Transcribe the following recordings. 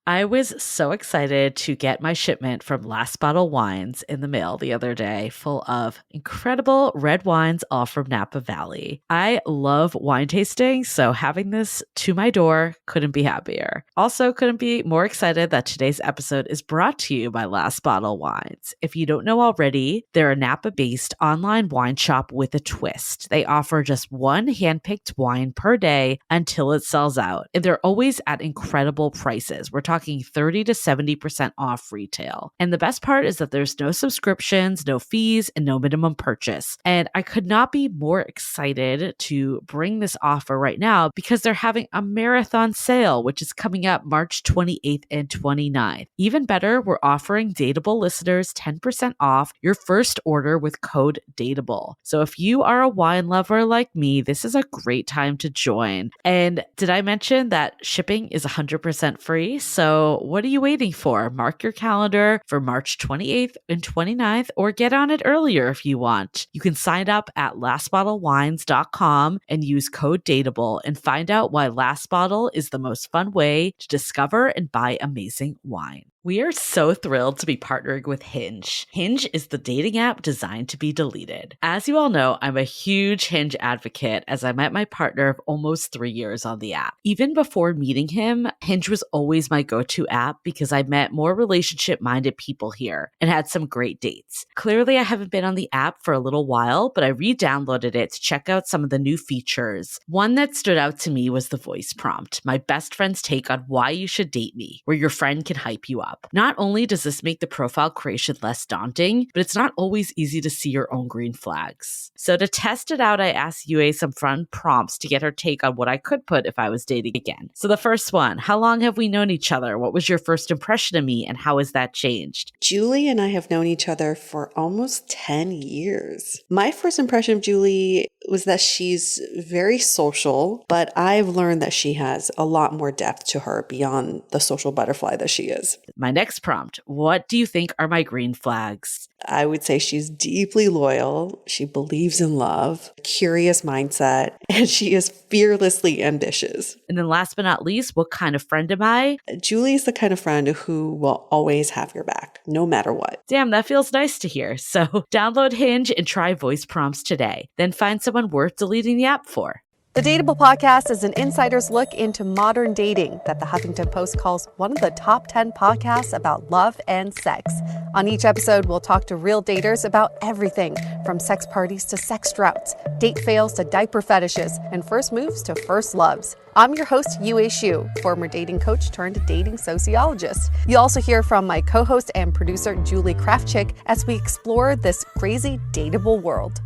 I was so excited to get my shipment from Last Bottle Wines in the mail the other day, full of incredible red wines, all from Napa Valley. I love wine tasting, so having this to my door couldn't be happier. Also, couldn't be more excited that today's episode is brought to you by Last Bottle Wines. If you don't know already, they're a Napa-based online wine shop with a twist. They offer just one handpicked wine per day until it sells out, and they're always at incredible prices. We're talking 30 to 70% off retail. And the best part is that there's no subscriptions, no fees, and no minimum purchase. And I could not be more excited to bring this offer right now because they're having a marathon sale, which is coming up March 28th and 29th. Even better, we're offering Dateable listeners 10% off your first order with code DATEABLE. So if you are a wine lover like me, this is a great time to join. And did I mention that shipping is 100% free? So what are you waiting for? Mark your calendar for March 28th and 29th, or get on it earlier if you want. You can sign up at lastbottlewines.com and use code DATEABLE and find out why Last Bottle is the most fun way to discover and buy amazing wine. We are so thrilled to be partnering with Hinge. Hinge is the dating app designed to be deleted. As you all know, I'm a huge Hinge advocate as I met my partner of almost 3 years on the app. Even before meeting him, Hinge was always my go-to app because I met more relationship-minded people here and had some great dates. Clearly, I haven't been on the app for a little while, but I re-downloaded it to check out some of the new features. One that stood out to me was the voice prompt, my best friend's take on why you should date me, where your friend can hype you up. Not only does this make the profile creation less daunting, but it's not always easy to see your own green flags. So to test it out, I asked Yue some fun prompts to get her take on what I could put if I was dating again. So the first one, how long have we known each other? What was your first impression of me and how has that changed? Julie and I have known each other for almost 10 years. My first impression of Julie was that she's very social, but I've learned that she has a lot more depth to her beyond the social butterfly that she is. My next prompt, what do you think are my green flags? I would say she's deeply loyal. She believes in love, curious mindset, and she is fearlessly ambitious. And then last but not least, what kind of friend am I? Julie is the kind of friend who will always have your back, no matter what. Damn, that feels nice to hear. So download Hinge and try voice prompts today. Then find someone worth deleting the app for. The Dateable podcast is an insider's look into modern dating that the Huffington Post calls one of the top 10 podcasts about love and sex. On each episode, we'll talk to real daters about everything from sex parties to sex droughts, date fails to diaper fetishes, and first moves to first loves. I'm your host, Yue Xu, former dating coach turned dating sociologist. You'll also hear from my co-host and producer, Julie Krafchick, as we explore this crazy dateable world.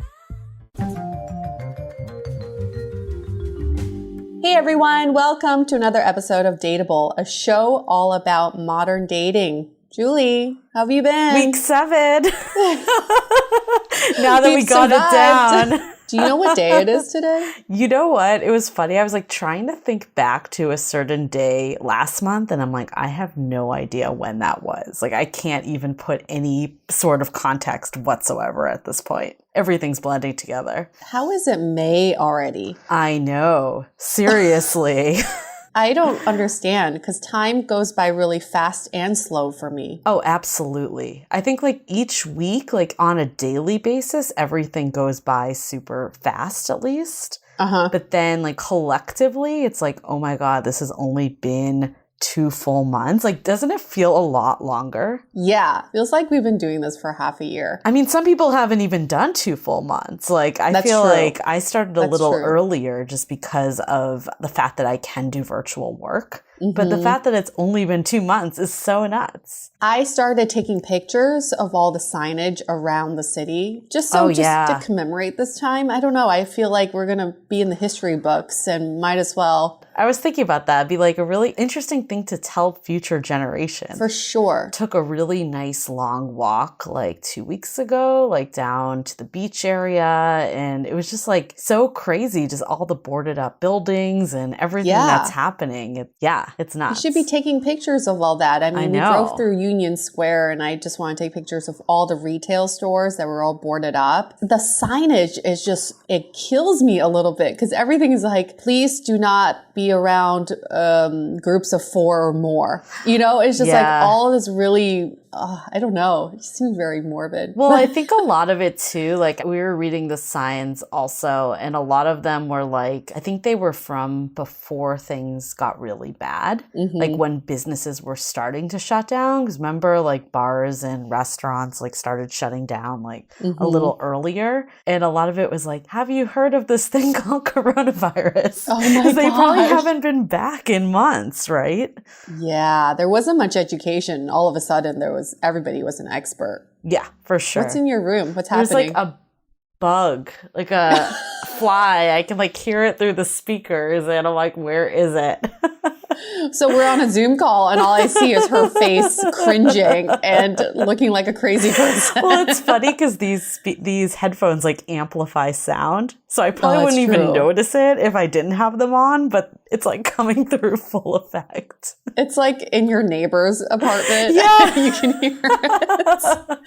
Hey everyone, welcome to another episode of Dateable, a show all about modern dating. Julie, how have you been? Week 7. Now that we got it down. Do you know what day it is today? You know what? It was funny. I was like trying to think back to a certain day last month and I'm like, I have no idea when that was. Like I can't even put any sort of context whatsoever at this point. Everything's blending together. How is it May already? I know. Seriously. I don't understand because time goes by really fast and slow for me. Oh, absolutely. I think like each week, like on a daily basis, everything goes by super fast at least. But then like collectively, it's like, oh my God, this has only been 2 full months. Like, doesn't it feel a lot longer? Yeah. Feels like we've been doing this for half a year. I mean, some people haven't even done 2 full months. Like, I feel like I started a little earlier just because of the fact that I can do virtual work. But the fact that it's only been 2 months is so nuts. I started taking pictures of all the signage around the city just to commemorate this time. I don't know. I feel like we're going to be in the history books and might as well. I was thinking about that. It'd be like a really interesting thing to tell future generations. For sure. Took a really nice long walk like 2 weeks ago, like down to the beach area. And it was just like so crazy. Just all the boarded up buildings and everything that's happening. It's nuts. You should be taking pictures of all that. I mean, we drove through Union Square and I just want to take pictures of all the retail stores that were all boarded up. The signage is just, it kills me a little bit because everything is like, please do not be be around groups of 4 or more. It's just like all of this really, I don't know. It just seems very morbid. Well, I think a lot of it too, like we were reading the signs also, and a lot of them were like, I think they were from before things got really bad, like when businesses were starting to shut down. Because remember, like bars and restaurants like started shutting down like a little earlier. And a lot of it was like, have you heard of this thing called coronavirus? Oh my Because they probably gosh. haven't been back in months, right? Yeah, there wasn't much education. All of a sudden, everybody was an expert. Yeah, for sure. What's in your room? What's There's happening? like a bug, like a fly. I can like hear it through the speakers and I'm like, where is it? So we're on a Zoom call and all I see is her face cringing and looking like a crazy person. Well, it's funny because these headphones like amplify sound. So I probably that's wouldn't even true. notice it if I didn't have them on, but it's like coming through full effect. It's like in your neighbor's apartment. Yeah. You can hear it.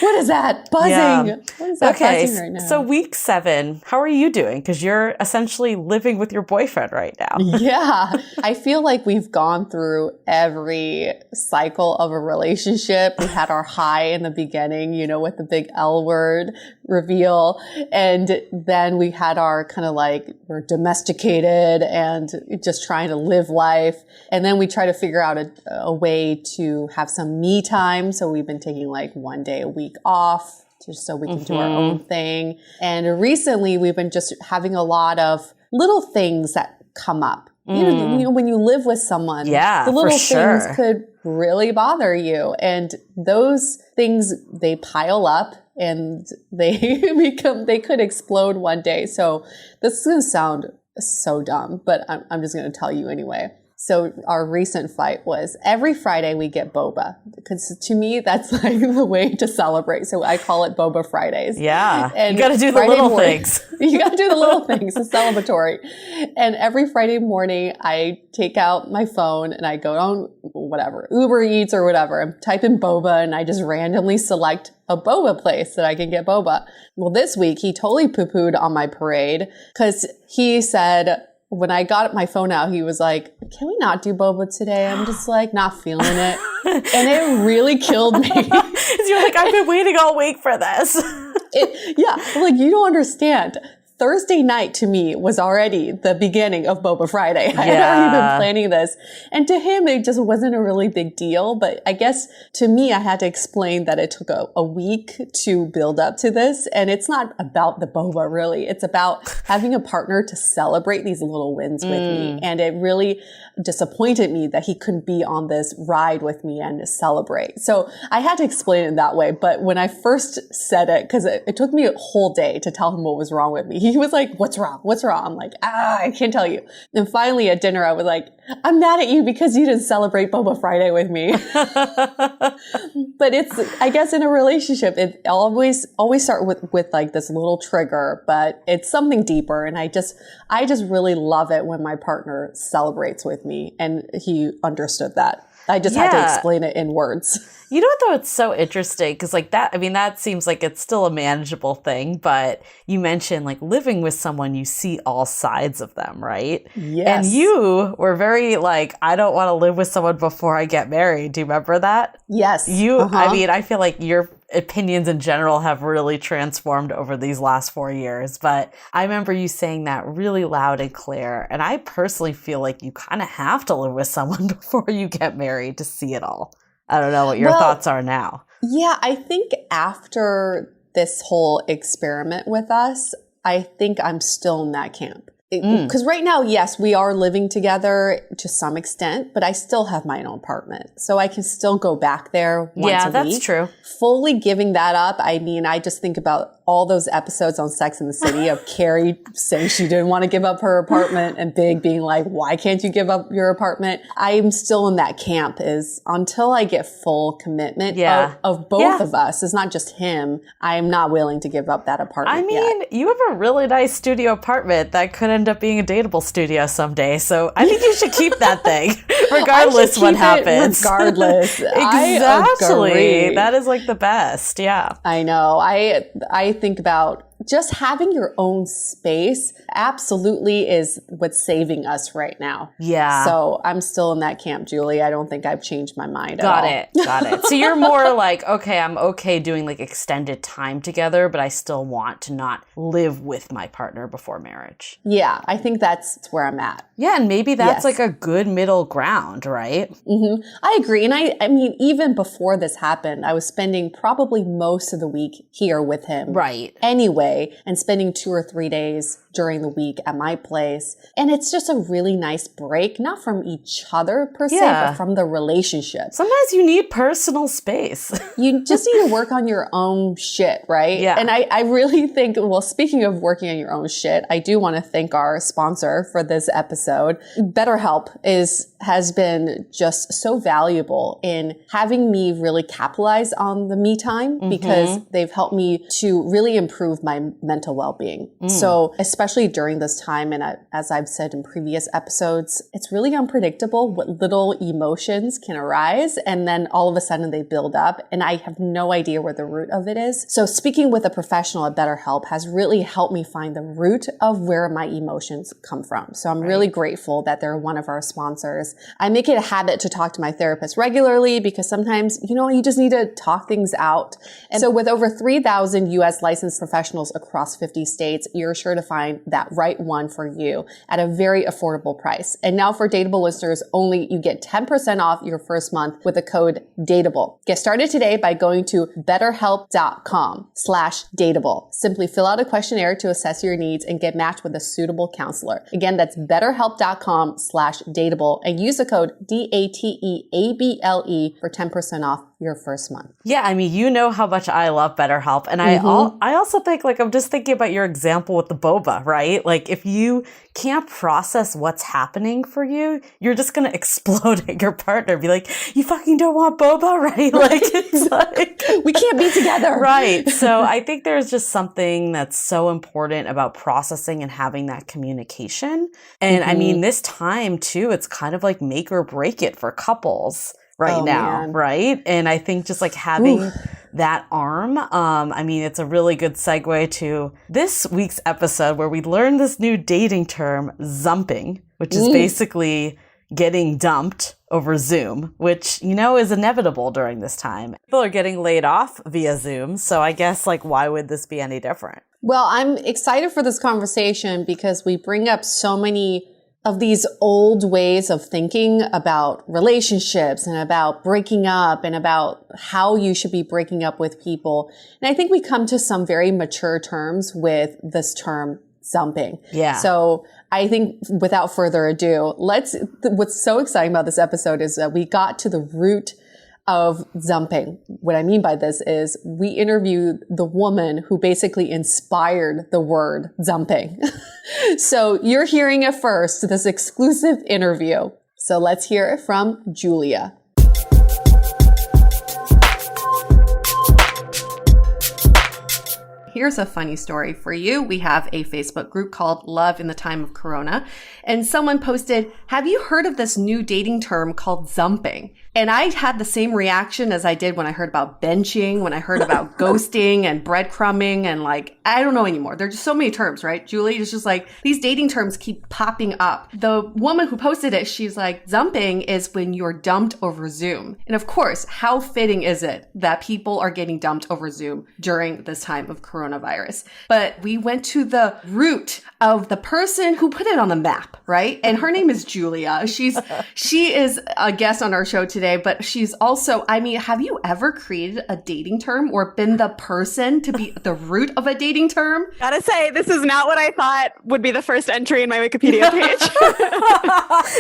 What is that buzzing? Yeah. What is that Okay, buzzing right now? so week 7, how are you doing? Because you're essentially living with your boyfriend right now. Yeah. I feel like we've gone through every cycle of a relationship. We had our high in the beginning, with the big L word reveal. And then we had our kind of like, we're domesticated and just trying to live life. And then we try to figure out a way to have some me time. So we've been taking like 1 day a week off just so we can do our own thing. And recently we've been just having a lot of little things that come up. When you live with someone, the little for sure. things could really bother you. And those things, they pile up and they they could explode one day. So this is going to sound so dumb, but I'm just going to tell you anyway. So our recent fight was every Friday we get boba, because to me, that's like the way to celebrate. So I call it Boba Fridays. Yeah. And you got to do the Friday little morning- things. You got to do the little things. It's celebratory. And every Friday morning, I take out my phone and I go on whatever, Uber Eats or whatever. I type in boba and I just randomly select a boba place that I can get boba. Well, this week, he totally poo-pooed on my parade because he said, when I got my phone out, he was like, can we not do boba today? I'm just like, not feeling it. And it really killed me. You're like, I've been waiting all week for this. I'm like, you don't understand. Thursday night to me was already the beginning of Boba Friday. I had already been planning this. And to him, it just wasn't a really big deal. But I guess to me, I had to explain that it took a week to build up to this. And it's not about the boba, really. It's about having a partner to celebrate these little wins with me. And it really disappointed me that he couldn't be on this ride with me and celebrate. So I had to explain it that way. But when I first said it, because it took me a whole day to tell him what was wrong with me, he was like, what's wrong? What's wrong? I'm like, I can't tell you. And finally at dinner, I was like, I'm mad at you because you didn't celebrate Boba Friday with me. But it's, I guess in a relationship, it always start with like this little trigger, but it's something deeper. And I just really love it when my partner celebrates with me. And he understood that. I just had to explain it in words. You know what, though? It's so interesting because like that, I mean, that seems like it's still a manageable thing, but you mentioned like living with someone, you see all sides of them, right? Yes. And you were very like, I don't want to live with someone before I get married. Do you remember that? Yes. I mean, I feel like your opinions in general have really transformed over these last 4 years, but I remember you saying that really loud and clear. And I personally feel like you kind of have to live with someone before you get married to see it all. I don't know what your thoughts are now. Yeah, I think after this whole experiment with us, I think I'm still in that camp. Because right now, yes, we are living together to some extent, but I still have my own apartment. So I can still go back there once a week. Yeah, that's true. Fully giving that up, I mean, I just think about all those episodes on Sex and the City of Carrie saying she didn't want to give up her apartment and Big being like, why can't you give up your apartment? I'm still in that camp is until I get full commitment of both of us. It's not just him. I'm not willing to give up that apartment I mean, yet. you have a really nice studio apartment that could end up being a dateable studio someday. So I think you should keep that thing regardless what happens. Regardless. Exactly. I agree. That is like the best. Yeah. I know. I think about just having your own space absolutely is what's saving us right now. Yeah. So I'm still in that camp, Julie. I don't think I've changed my mind at all. Got it. So you're more like, okay, I'm okay doing like extended time together, but I still want to not live with my partner before marriage. Yeah, I think that's where I'm at. Yeah, and maybe that's Yes. like a good middle ground, right? Mm-hmm. I agree. And I mean, even before this happened, I was spending probably most of the week here with him. Right. Anyway, and spending 2 or 3 days during the week at my place. And it's just a really nice break, not from each other per se, Yeah. but from the relationship. Sometimes you need personal space. You just need to work on your own shit, right? Yeah. And I really think, well, speaking of working on your own shit, I do want to thank our sponsor for this episode. BetterHelp has been just so valuable in having me really capitalize on the me time because they've helped me to really improve my mental well-being. So especially during this time, and as I've said in previous episodes, it's really unpredictable what little emotions can arise, and then all of a sudden they build up, and I have no idea where the root of it is. So speaking with a professional at BetterHelp has really helped me find the root of where my emotions come from. So I'm really grateful that they're one of our sponsors. I make it a habit to talk to my therapist regularly because sometimes, you just need to talk things out. And so with over 3,000 US licensed professionals across 50 states, you're sure to find that right one for you at a very affordable price. And now for Dateable listeners only, you get 10% off your first month with the code DATEABLE. Get started today by going to betterhelp.com/dateable. Simply fill out a questionnaire to assess your needs and get matched with a suitable counselor. Again, that's betterhelp.com/dateable and use the code DATEABLE for 10% off your first month. Yeah, I mean, you know how much I love BetterHelp. And I also think, like, I'm just thinking about your example with the boba, right? Like, if you can't process what's happening for you, you're just going to explode at your partner. Be like, you fucking don't want boba, right? Like, it's like... we can't be together. Right. So I think there's just something that's so important about processing and having that communication. And I mean, this time, too, it's kind of like make or break it for couples right now, man. right? And I think just like having that arm, I mean, it's a really good segue to this week's episode where we learned this new dating term, Zumping, which is basically getting dumped over Zoom, which, is inevitable during this time. People are getting laid off via Zoom. So I guess, like, why would this be any different? Well, I'm excited for this conversation because we bring up so many of these old ways of thinking about relationships and about breaking up and about how you should be breaking up with people. And I think we come to some very mature terms with this term Zumping. Yeah. So I think without further ado, what's so exciting about this episode is that we got to the root of Zumping. What I mean by this is we interviewed the woman who basically inspired the word Zumping. So you're hearing it first, this exclusive interview. So let's hear it from Julia. Here's a funny story for you. We have a Facebook group called Love in the Time of Corona, and someone posted, "Have you heard of this new dating term called Zumping?" And I had the same reaction as I did when I heard about benching, when I heard about ghosting and breadcrumbing, and like, I don't know anymore. There are just so many terms, right? Julie, it's just like these dating terms keep popping up. The woman who posted it, she's like, Zumping is when you're dumped over Zoom. And of course, how fitting is it that people are getting dumped over Zoom during this time of coronavirus? But we went to the root of the person who put it on the map, right? And her name is Julia. She is a guest on our show today, but she's also, I mean, have you ever created a dating term or been the person to be the root of a dating term? Gotta say, this is not what I thought would be the first entry in my Wikipedia page.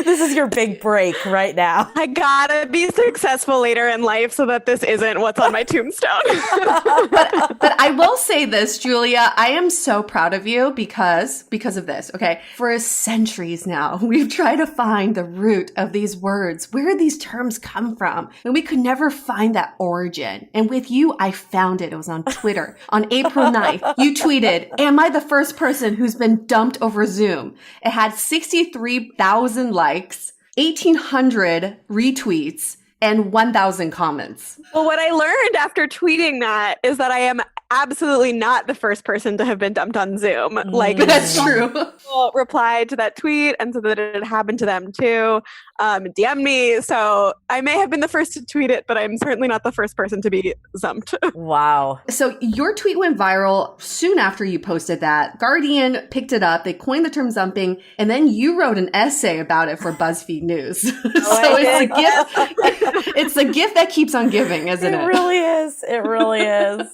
This is your big break right now. I gotta be successful later in life so that this isn't what's on my tombstone. But I will say this, Julia, I am so proud of you because of this, okay? For centuries now, we've tried to find the root of these words. Where these terms come from? And we could never find that origin. And with you, I found it. It was on Twitter. On April 9th, you tweeted, "Am I the first person who's been dumped over Zoom?" It had 63,000 likes, 1,800 retweets, and 1,000 comments. Well, what I learned after tweeting that is that I am absolutely not the first person to have been dumped on Zoom. Like, That's true. people replied to that tweet and said that it had happened to them too. DM me. So I may have been the first to tweet it, but I'm certainly not the first person to be zumped. Wow. So your tweet went viral soon after you posted that. Guardian picked it up. They coined the term zumping, and then you wrote an essay about it for BuzzFeed News. So it's a gift. It's a gift that keeps on giving, isn't it? It really is. It really is.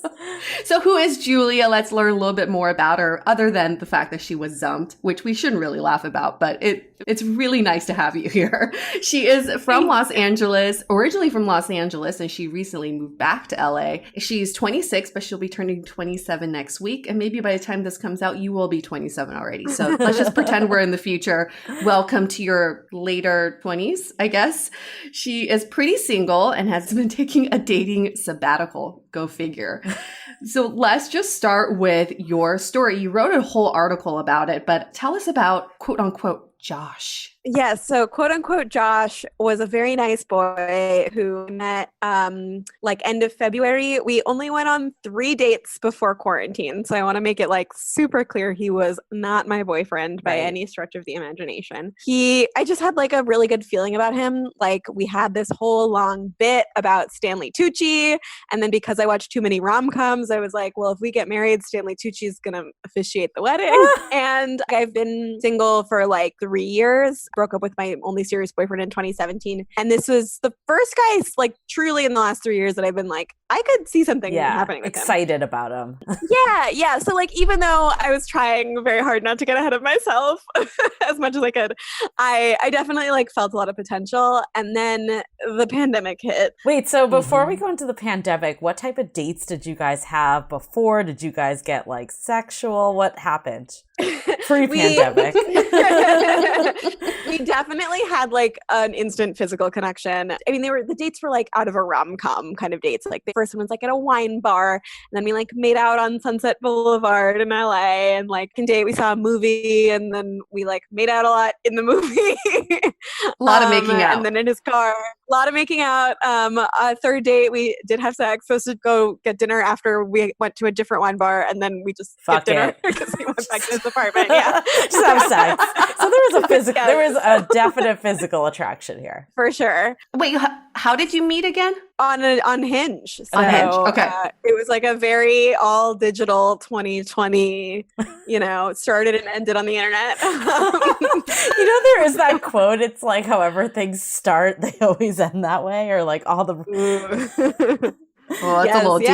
So who is Julia? Let's learn a little bit more about her, other than the fact that she was zumped, which we shouldn't really laugh about, but it's really nice to have you here. She is from Los Angeles, originally from Los Angeles, and she recently moved back to LA. She's 26, but she'll be turning 27 next week. And maybe by the time this comes out, you will be 27 already. So let's just pretend we're in the future. Welcome to your later 20s, I guess. She is pretty single and has been taking a dating sabbatical. Go figure. So let's just start with your story. You wrote a whole article about it, but tell us about quote unquote Josh. Yes. So quote unquote Josh was a very nice boy who met like end of February. We only went on 3 dates before quarantine. So I want to make it like super clear he was not my boyfriend by any stretch of the imagination. I just had like a really good feeling about him. Like we had this whole long bit about Stanley Tucci. And then because I watched too many rom-coms, I was like, well, if we get married, Stanley Tucci's going to officiate the wedding. And I've been single for like 3 years. Broke up with my only serious boyfriend in 2017. And this was the first guy, like truly in the last 3 years that I've been like, I could see something happening with excited about him. Yeah. So like, even though I was trying very hard not to get ahead of myself as much as I could, I definitely like felt a lot of potential. And then the pandemic hit. Wait, so before we go into the pandemic, what type of dates did you guys have before? Did you guys get like sexual? What happened? Pre-pandemic. We definitely had like an instant physical connection. I mean, the dates were like out of a rom-com kind of dates. Like the first one was like at a wine bar, and then we like made out on Sunset Boulevard in LA, and like one date we saw a movie, and then we like made out a lot in the movie. A lot of making out. And then in his car, a lot of making out. A third date, we did have sex. Supposed to go get dinner after we went to a different wine bar, and then we just Fuck dinner it. because he went back to his apartment. Yeah, just have sex. So there was a definite physical attraction here. for sure. Wait, how did you meet again? On Hinge. So, On Hinge, okay. It was like a very all digital 2020, started and ended on the internet. There is that quote. It's like, however things start, they always end that way, or like all the... Well, that's a little deep.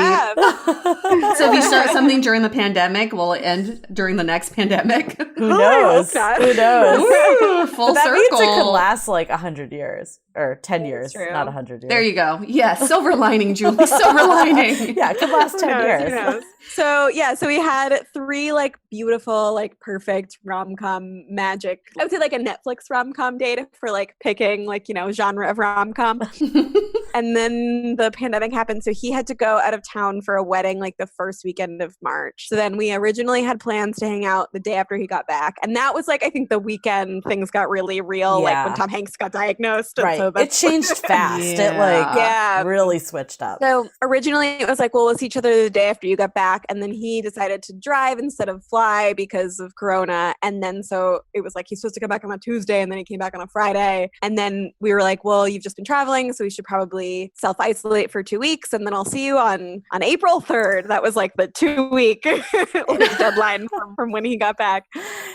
So if you start something during the pandemic, will it end during the next pandemic? Who knows? Who knows? Ooh, full that circle. means it could last like 100 years or 10 years, true. not 100 years. There you go. Yeah, silver lining, Julie. Silver lining. Yeah, it could last 10 Who years. knows? So we had 3 like beautiful, like perfect rom-com magic. I would say like a Netflix rom-com date for like picking like, genre of rom-com. And then the pandemic happened. So he had to go out of town for a wedding like the first weekend of March. So then we originally had plans to hang out the day after he got back. And that was like, I think the weekend things got really real, like when Tom Hanks got diagnosed. Right. So it changed fast. It really switched up. So originally it was like, well, we'll see each other the day after you got back. And then he decided to drive instead of fly because of Corona. And then so it was like, he's supposed to come back on a Tuesday, and then he came back on a Friday. And then we were like, well, you've just been traveling, so we should probably self-isolate for 2 weeks. And then I'll see you on April 3rd. That was like the 2-week deadline from when he got back.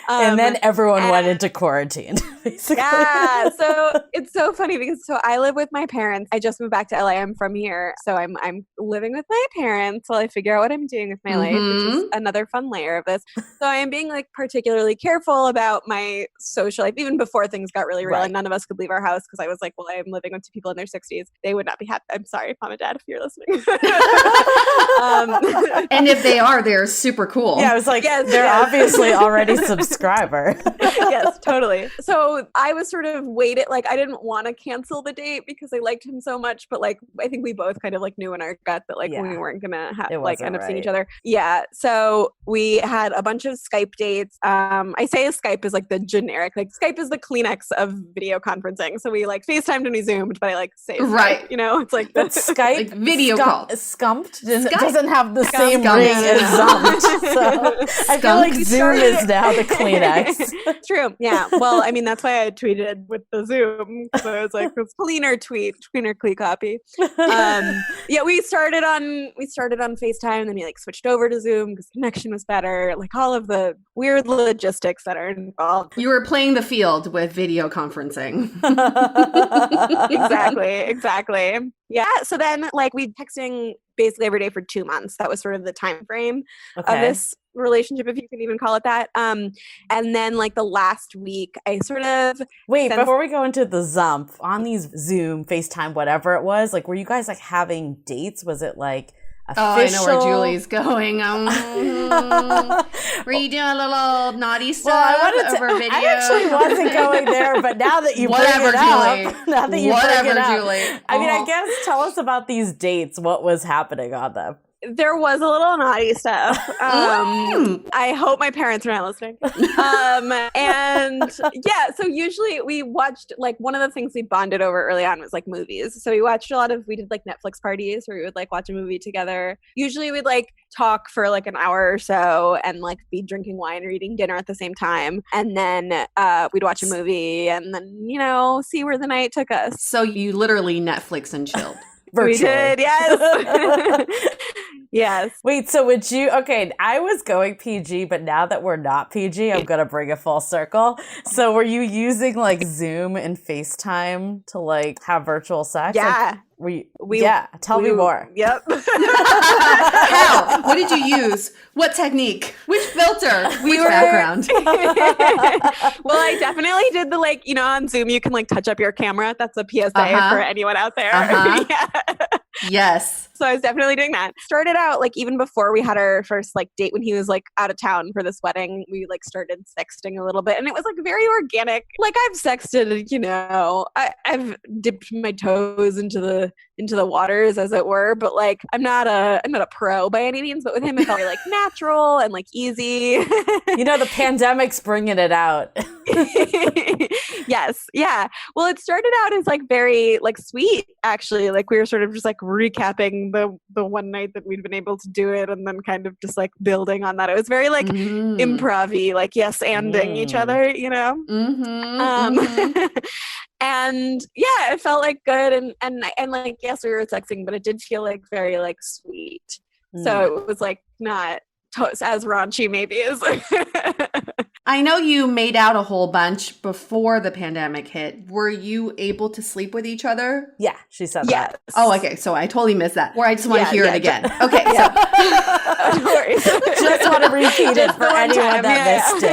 And then everyone went into quarantine, basically. Yeah. So it's so funny because I live with my parents. I just moved back to LA. I'm from here. So I'm living with my parents while I figure out what I'm doing with my life, which is another fun layer of this. So I am being like particularly careful about my social life, even before things got really real. And none of us could leave our house because I was like, well, I'm living with 2 people in their 60s. They would not be happy. I'm sorry, Mom and Dad, if you're listening. And if they are, they're super cool. Yeah, I was like, they're obviously already subscriber. Yes, totally. So I was sort of waited, like I didn't want to cancel the date because I liked him so much, but like I think we both kind of like knew in our gut that like we weren't gonna have like end up seeing each other. Yeah. So we had a a bunch of Skype dates. I say Skype is like the generic, like Skype is the Kleenex of video conferencing. So we like FaceTimed and we Zoomed, but I like say Skype, you know, it's like but Skype like video call. Scumped doesn't have the same ring as Yeah. Zumped. So I feel like Zoom is now the Kleenex. True. Yeah. Well, I mean, that's why I tweeted with the Zoom. So it was like this cleaner clean copy. Yeah, we started on FaceTime, and then we like switched over to Zoom because connection was better. Like all of the weird logistics that are involved. You were playing the field with video conferencing. Exactly. Yeah. So then like we texting basically every day for 2 months. That was sort of the time frame of this relationship, if you can even call it that. And then like the last week I sort of before we go into the Zump, on these Zoom, FaceTime, whatever it was, like were you guys like having dates? Was it like official? Oh, I know where Julie's going. Were you doing a little naughty stuff over video? I actually wasn't going there, but now that you bring it up, Julie. I mean, I guess tell us about these dates. What was happening on them? There was a little naughty stuff. I hope my parents are not listening. And yeah, so usually we watched, like, one of the things we bonded over early on was like movies. So we did like Netflix parties where we would like watch a movie together. Usually we'd like talk for like an hour or so and like be drinking wine or eating dinner at the same time. And then we'd watch a movie and then, you know, see where the night took us. So you literally Netflix and chilled. Virtually. We did, yes. Yes. Wait, so would you, I was going PG, but now that we're not PG, I'm going to bring it full circle. So were you using like Zoom and FaceTime to like have virtual sex? Yeah. Tell me more. Yep. How? What did you use? What technique? Which filter? Which background? Well, I definitely did the like, you know, on Zoom you can like touch up your camera. That's a PSA for anyone out there. Yeah. Yes. So I was definitely doing that. Started out like even before we had our first like date when he was like out of town for this wedding, we like started sexting a little bit and it was like very organic. Like I've sexted, you know, I've dipped my toes into the waters as it were, but like I'm not a pro by any means, but with him it felt like natural and like easy. You know, the pandemic's bringing it out. Yes. Yeah. Well, it started out as like very like sweet actually. Like we were sort of just like recapping the one night that we'd been able to do it and then kind of just like building on that. It was very like improv-y, like yes-anding each other, you know? And yeah, it felt like good and like yes, we were sexing, but it did feel like very like sweet. So it was like not as raunchy maybe as I know you made out a whole bunch before the pandemic hit. Were you able to sleep with each other? Yeah, she said yes. that. Oh, okay. So I totally missed that. Or I just want to hear it again. Okay. No worries. Just want to repeat it for anyone that missed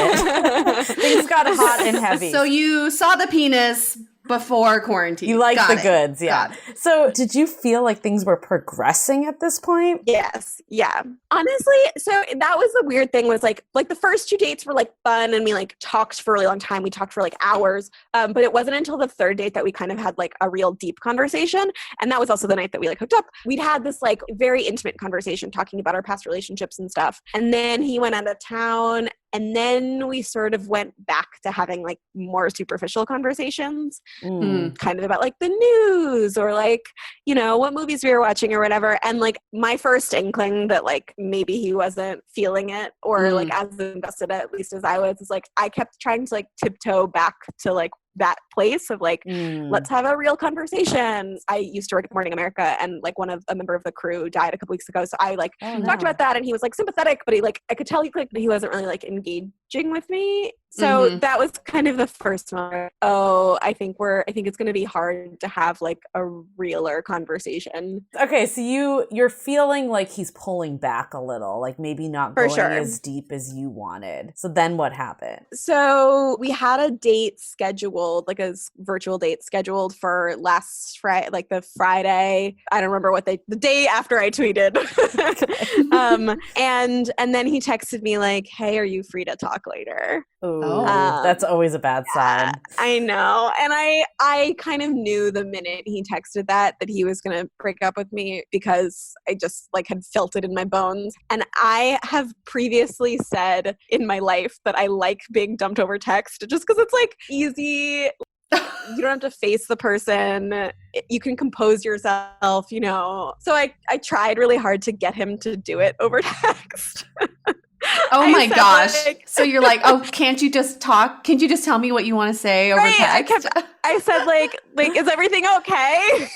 it. Things got hot and heavy. So you saw the penis before quarantine. You liked the goods, yeah. So did you feel like things were progressing at this point? Yes. Yeah. Honestly, so that was the weird thing was like the first 2 dates were like fun and we like talked for a really long time. We talked for like hours. But it wasn't until the third date that we kind of had like a real deep conversation. And that was also the night that we like hooked up. We'd had this like very intimate conversation talking about our past relationships and stuff. And then he went out of town. And then we sort of went back to having like more superficial conversations, kind of about like the news or like, you know, what movies we were watching or whatever. And like my first inkling that like maybe he wasn't feeling it or like as invested at least as I was, is like I kept trying to like tiptoe back to like that place of like, let's have a real conversation. I used to work at Morning America and like a member of the crew died a couple weeks ago. So I like talked about that and he was like sympathetic, but he like, I could tell he clicked, but he wasn't really like engaging with me. So that was kind of the first one. Oh, I think it's going to be hard to have like a realer conversation. Okay. So you're feeling like he's pulling back a little, like maybe not going as deep as you wanted. So then what happened? So we had a date scheduled, like a virtual date scheduled for last Friday, like the Friday. I don't remember the day after I tweeted. And then he texted me like, "Hey, are you free to talk later?" Ooh. Ooh, that's always a bad sign. I know. And I kind of knew the minute he texted that he was going to break up with me, because I just like had felt it in my bones. And I have previously said in my life that I like being dumped over text just because it's like easy. You don't have to face the person. You can compose yourself, you know. So I tried really hard to get him to do it over text. Oh my gosh. Like, so you're like, oh, can't you just talk? Can't you just tell me what you want to say over text? I said like, is everything okay?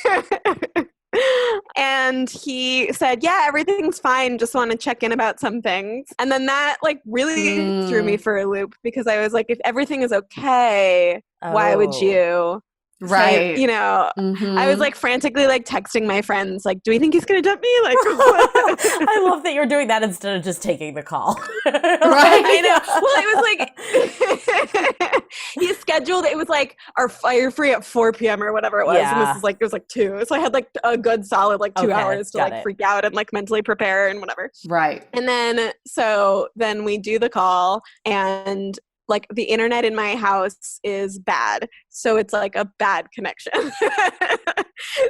And he said, yeah, everything's fine. Just want to check in about some things. And then that like really threw me for a loop, because I was like, if everything is okay, why would you? Right. Say, you know, I was like frantically like texting my friends, like, do we think he's going to dump me? Like, I love that you're doing that instead of just taking the call. Right. I know. Well, it was like, he scheduled, it was like our fire free at 4 p.m. or whatever it was. Yeah. And this is like, it was like 2. So I had like a good solid like 2 hours to like freak out and like mentally prepare and whatever. Right. And then, so then we do the call, and like the internet in my house is bad. So it's like a bad connection.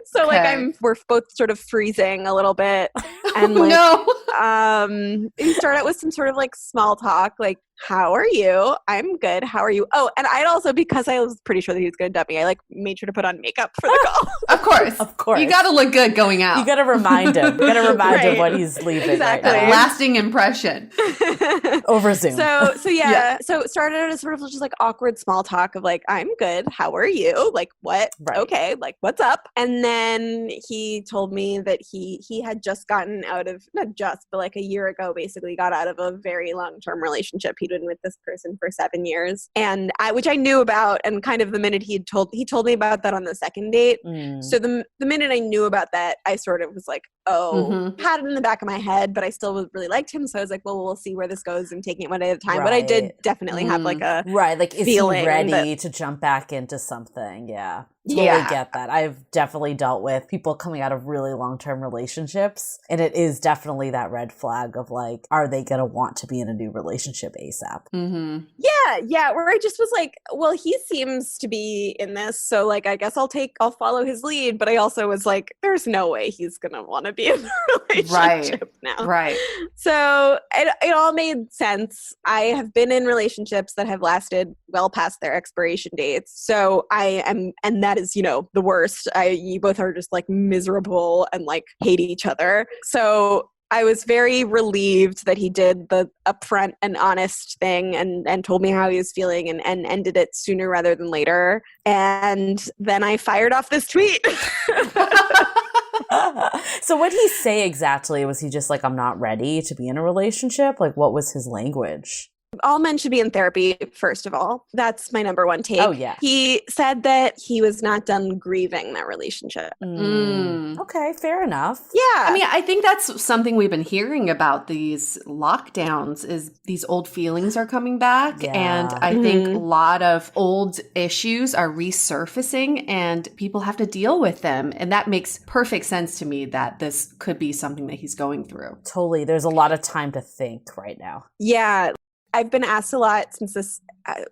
So like we're both sort of freezing a little bit. And like, you start out with some sort of like small talk, like, how are you? I'm good. How are you? Oh, and I'd also, because I was pretty sure that he was going to dump me, I like made sure to put on makeup for the call. Of course. You got to look good going out. You got to remind him. You got to remind him when he's leaving. Exactly. Right now. Lasting impression. Over Zoom. So yeah. So it started out as sort of just like awkward small talk of like, I'm good. How are you? Like, what? Right. Okay. Like, what's up? And then he told me that he had just gotten out of, not just, but like a year ago, basically got out of a very long-term relationship. He'd been with this person for 7 years, and which I knew about, and kind of the minute he told me about that on the second date. So the minute I knew about that, I sort of was like, had it in the back of my head, but I still really liked him. So I was like, well, we'll see where this goes and taking it one day at a time. Right. But I did definitely have like a like, is he ready to jump back into something? Yeah. Totally get that. I've definitely dealt with people coming out of really long-term relationships, and it is definitely that red flag of like, are they going to want to be in a new relationship ASAP? Yeah. Where I just was like, well, he seems to be in this, so like, I guess I'll follow his lead. But I also was like, there's no way he's going to want to be in a relationship now. Right. So it all made sense. I have been in relationships that have lasted well past their expiration dates. So I am, and that is, you know, the worst. You both are just like miserable and like hate each other. So I was very relieved that he did the upfront and honest thing and told me how he was feeling and ended it sooner rather than later. And then I fired off this tweet. So what did he say exactly? Was he just like, I'm not ready to be in a relationship? Like, what was his language? All men should be in therapy, first of all. That's my number one take. Oh, yeah. He said that he was not done grieving that relationship. Okay, fair enough. Yeah. I mean, I think that's something we've been hearing about these lockdowns, is these old feelings are coming back. Yeah. And I think a lot of old issues are resurfacing and people have to deal with them. And that makes perfect sense to me that this could be something that he's going through. Totally. There's a lot of time to think right now. Yeah. I've been asked a lot since this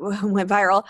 went viral.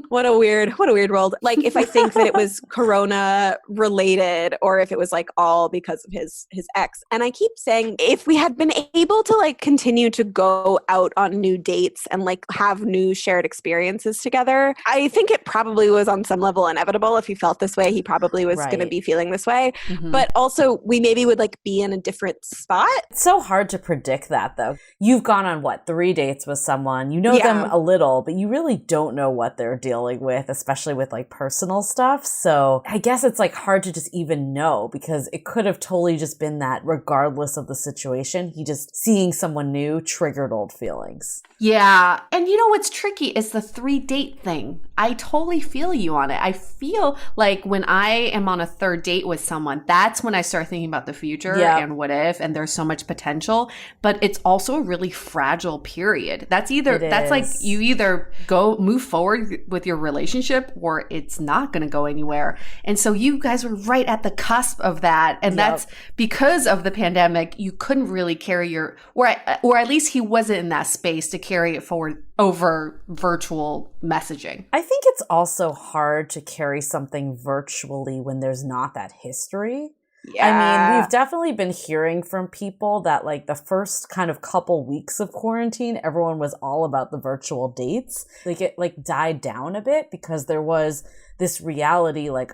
What a weird world. Like, if I think that it was Corona related, or if it was like all because of his ex. And I keep saying, if we had been able to like continue to go out on new dates and like have new shared experiences together, I think it probably was on some level inevitable. If he felt this way, he probably was going to be feeling this way. But also, we maybe would like be in a different spot. It's so hard to predict that, though. You've gone on what, 3 dates with someone, you know them a little, but you really don't know what they're dealing with, especially with like personal stuff. So I guess it's like hard to just even know, because it could have totally just been that regardless of the situation, he just seeing someone new triggered old feelings. Yeah. And you know what's tricky is the 3-date thing. I totally feel you on it. I feel like when I am on a 3rd date with someone, that's when I start thinking about the future and what if, and there's so much potential, but it's also a really fragile period. That's like like you either move forward with your relationship or it's not going to go anywhere. And so you guys were right at the cusp of that. And that's because of the pandemic, you couldn't really carry or at least he wasn't in that space to carry it forward over virtual messaging. I think it's also hard to carry something virtually when there's not that history. Yeah. I mean, we've definitely been hearing from people that like the first kind of couple weeks of quarantine, everyone was all about the virtual dates. Like it like died down a bit because there was this reality like,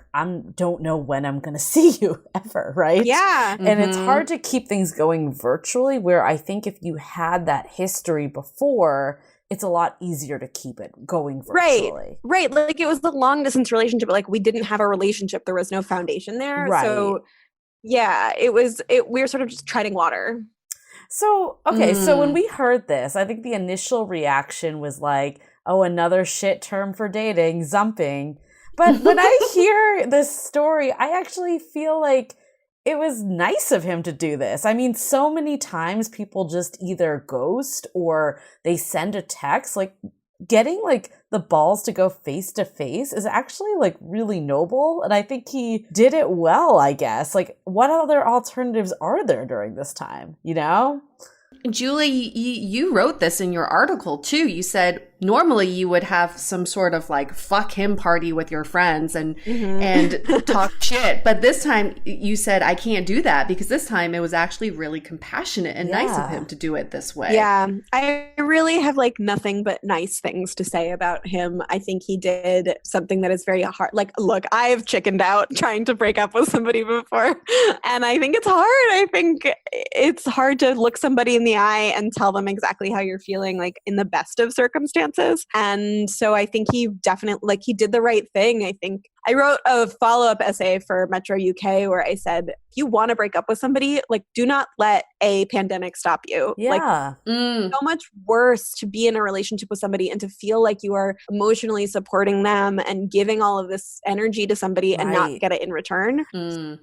don't know when I'm going to see you ever, right? Yeah. And it's hard to keep things going virtually, where I think if you had that history before, it's a lot easier to keep it going virtually. Right. Like it was the long distance relationship, but like we didn't have a relationship. There was no foundation there. Right. So yeah, we were sort of just treading water. So, okay, so when we heard this, I think the initial reaction was like, oh, another shit term for dating, zumping. But when I hear this story, I actually feel like it was nice of him to do this. I mean, so many times people just either ghost or they send a text. Like, getting like the balls to go face to face is actually like really noble. And I think he did it well, I guess. Like, what other alternatives are there during this time, you know? Julie, you wrote this in your article too. You said normally you would have some sort of like fuck him party with your friends and talk shit. But this time you said, I can't do that, because this time it was actually really compassionate and nice of him to do it this way. Yeah, I really have like nothing but nice things to say about him. I think he did something that is very hard. Like, look, I've chickened out trying to break up with somebody before. And I think it's hard. I think it's hard to look somebody in the eye and tell them exactly how you're feeling, like in the best of circumstances. And so I think he definitely, like, he did the right thing. I think I wrote a follow-up essay for Metro UK where I said, if you want to break up with somebody, like, do not let a pandemic stop you. Yeah. Like, so much worse to be in a relationship with somebody and to feel like you are emotionally supporting them and giving all of this energy to somebody and not get it in return.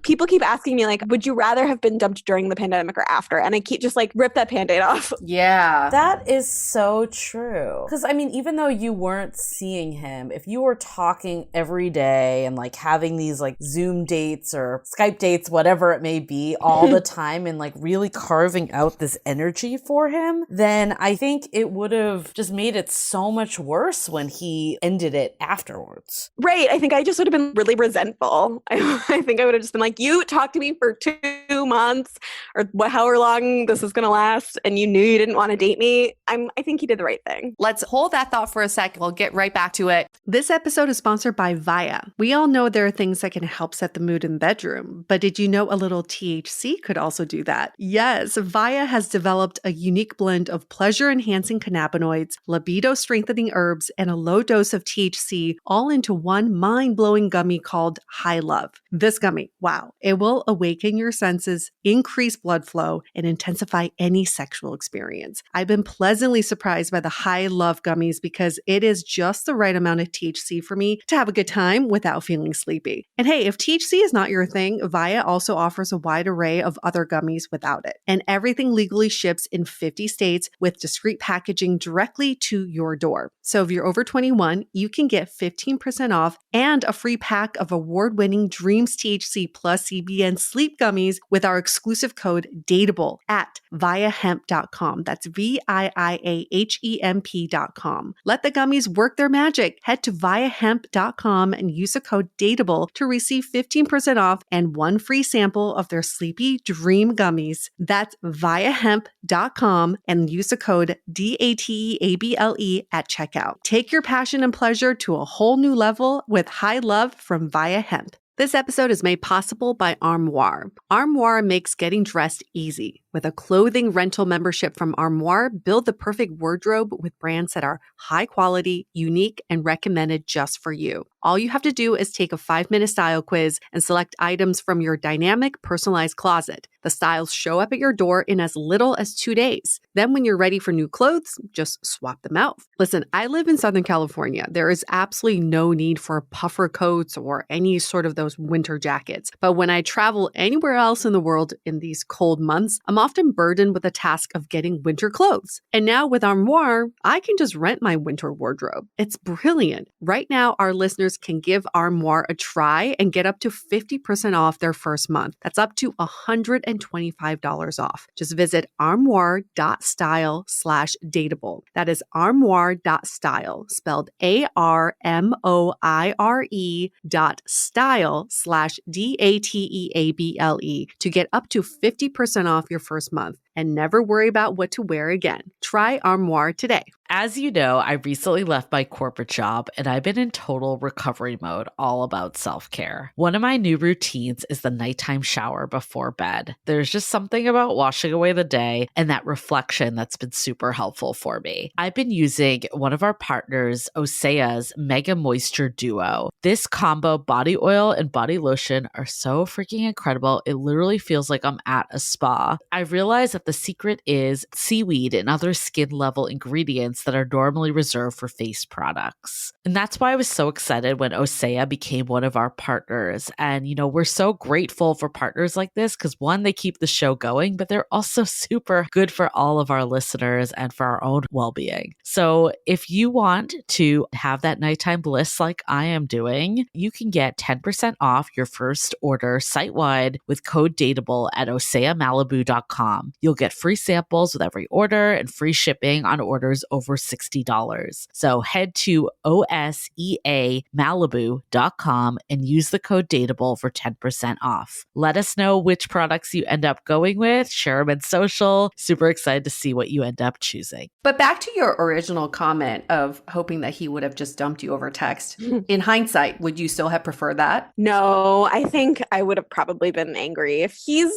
People keep asking me, like, would you rather have been dumped during the pandemic or after? And I keep just like, rip that Band-Aid off. Yeah. That is so true. Because, I mean, even though you weren't seeing him, if you were talking every day and like having these like Zoom dates or Skype dates, whatever it may be, all the time, and like really carving out this energy for him, then I think it would have just made it so much worse when he ended it afterwards. Right. I think I just would have been really resentful. I think I would have just been like, you talked to me for 2 months or however long this is going to last, and you knew you didn't want to date me. I think he did the right thing. Let's hold that thought for a sec. We'll get right back to it. This episode is sponsored by Via. We all know there are things that can help set the mood in the bedroom, but did you know a little THC could also do that? Yes, Via has developed a unique blend of pleasure-enhancing cannabinoids, libido-strengthening herbs, and a low dose of THC all into one mind-blowing gummy called High Love. This gummy, wow, it will awaken your senses, increase blood flow, and intensify any sexual experience. I've been pleasantly surprised by the High Love gummies because it is just the right amount of THC for me to have a good time without feeling sleepy. And hey, if THC is not your thing, Via also offers a wide array of other gummies without it. And everything legally ships in 50 states with discreet packaging directly to your door. So if you're over 21, you can get 15% off and a free pack of award-winning Dreams THC plus CBN sleep gummies with our exclusive code DATEABLE at viahemp.com. That's VIIAHEMP.com. Let the gummies work their magic. Head to viahemp.com and use the code DATEABLE to receive 15% off and one free sample of their Sleepy Dream gummies. That's viahemp.com and use the code DATEABLE at checkout. Take your passion and pleasure to a whole new level with High Love from Via Hemp. This episode is made possible by Armoire. Armoire makes getting dressed easy. With a clothing rental membership from Armoire, build the perfect wardrobe with brands that are high quality, unique, and recommended just for you. All you have to do is take a 5-minute style quiz and select items from your dynamic, personalized closet. The styles show up at your door in as little as 2 days. Then when you're ready for new clothes, just swap them out. Listen, I live in Southern California. There is absolutely no need for puffer coats or any sort of those winter jackets. But when I travel anywhere else in the world in these cold months, I'm often burdened with the task of getting winter clothes. And now with Armoire, I can just rent my winter wardrobe. It's brilliant. Right now, our listeners can give Armoire a try and get up to 50% off their first month. That's up to $125 off. Just visit armoire.style/dateable. That is armoire.style, spelled ARMOIRE.style/DATEABLE to get up to 50% off your first month and never worry about what to wear again. Try Armoire today. As you know, I recently left my corporate job and I've been in total recovery mode, all about self-care. One of my new routines is the nighttime shower before bed. There's just something about washing away the day and that reflection that's been super helpful for me. I've been using one of our partners, Osea's Mega Moisture Duo. This combo body oil and body lotion are so freaking incredible. It literally feels like I'm at a spa. I realized that the secret is seaweed and other skin level ingredients that are normally reserved for face products. And that's why I was so excited when Osea became one of our partners. And, you know, we're so grateful for partners like this because one, they keep the show going, but they're also super good for all of our listeners and for our own well-being. So if you want to have that nighttime bliss like I am doing, you can get 10% off your first order site-wide with code DATEABLE at oseamalibu.com. You'll get free samples with every order and free shipping on orders over $60. So head to oseamalibu.com and use the code DATEABLE for 10% off. Let us know which products you end up going with. Share them in social. Super excited to see what you end up choosing. But back to your original comment of hoping that he would have just dumped you over text. In hindsight, would you still have preferred that? No, I think I would have probably been angry. If he's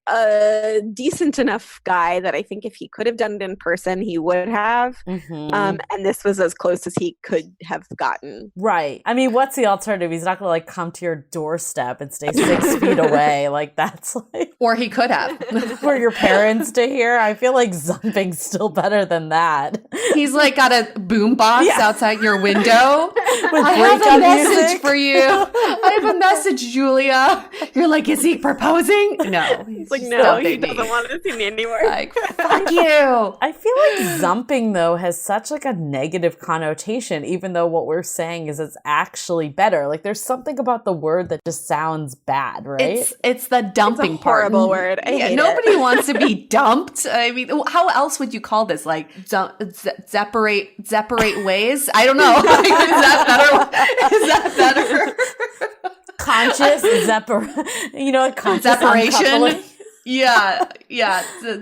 a decent enough guy that I think if he could have done it in person, he would have. And this was as close as he could have gotten. Right. I mean, what's the alternative? He's not going to like come to your doorstep and stay 6 feet away. Like that's like, or he could have, for your parents to hear. I feel like Zumping's still better than that. He's like got a boom box outside your window. With I have a message music for you. I have a message, Julia. You're like, is he proposing? No. He's like, no, he doesn't want to see me anymore. Like, fuck you. I feel like Zumping, though, has such like a negative connotation, even though what we're saying is it's actually better. Like there's something about the word that just sounds bad, right? It's the dumping it's a horrible part. word. I hate nobody it. wants to be dumped. I mean, how else would you call this? Like separate ways? I don't know. Like, is that better? Conscious conscious separation. uncoupling. Yeah,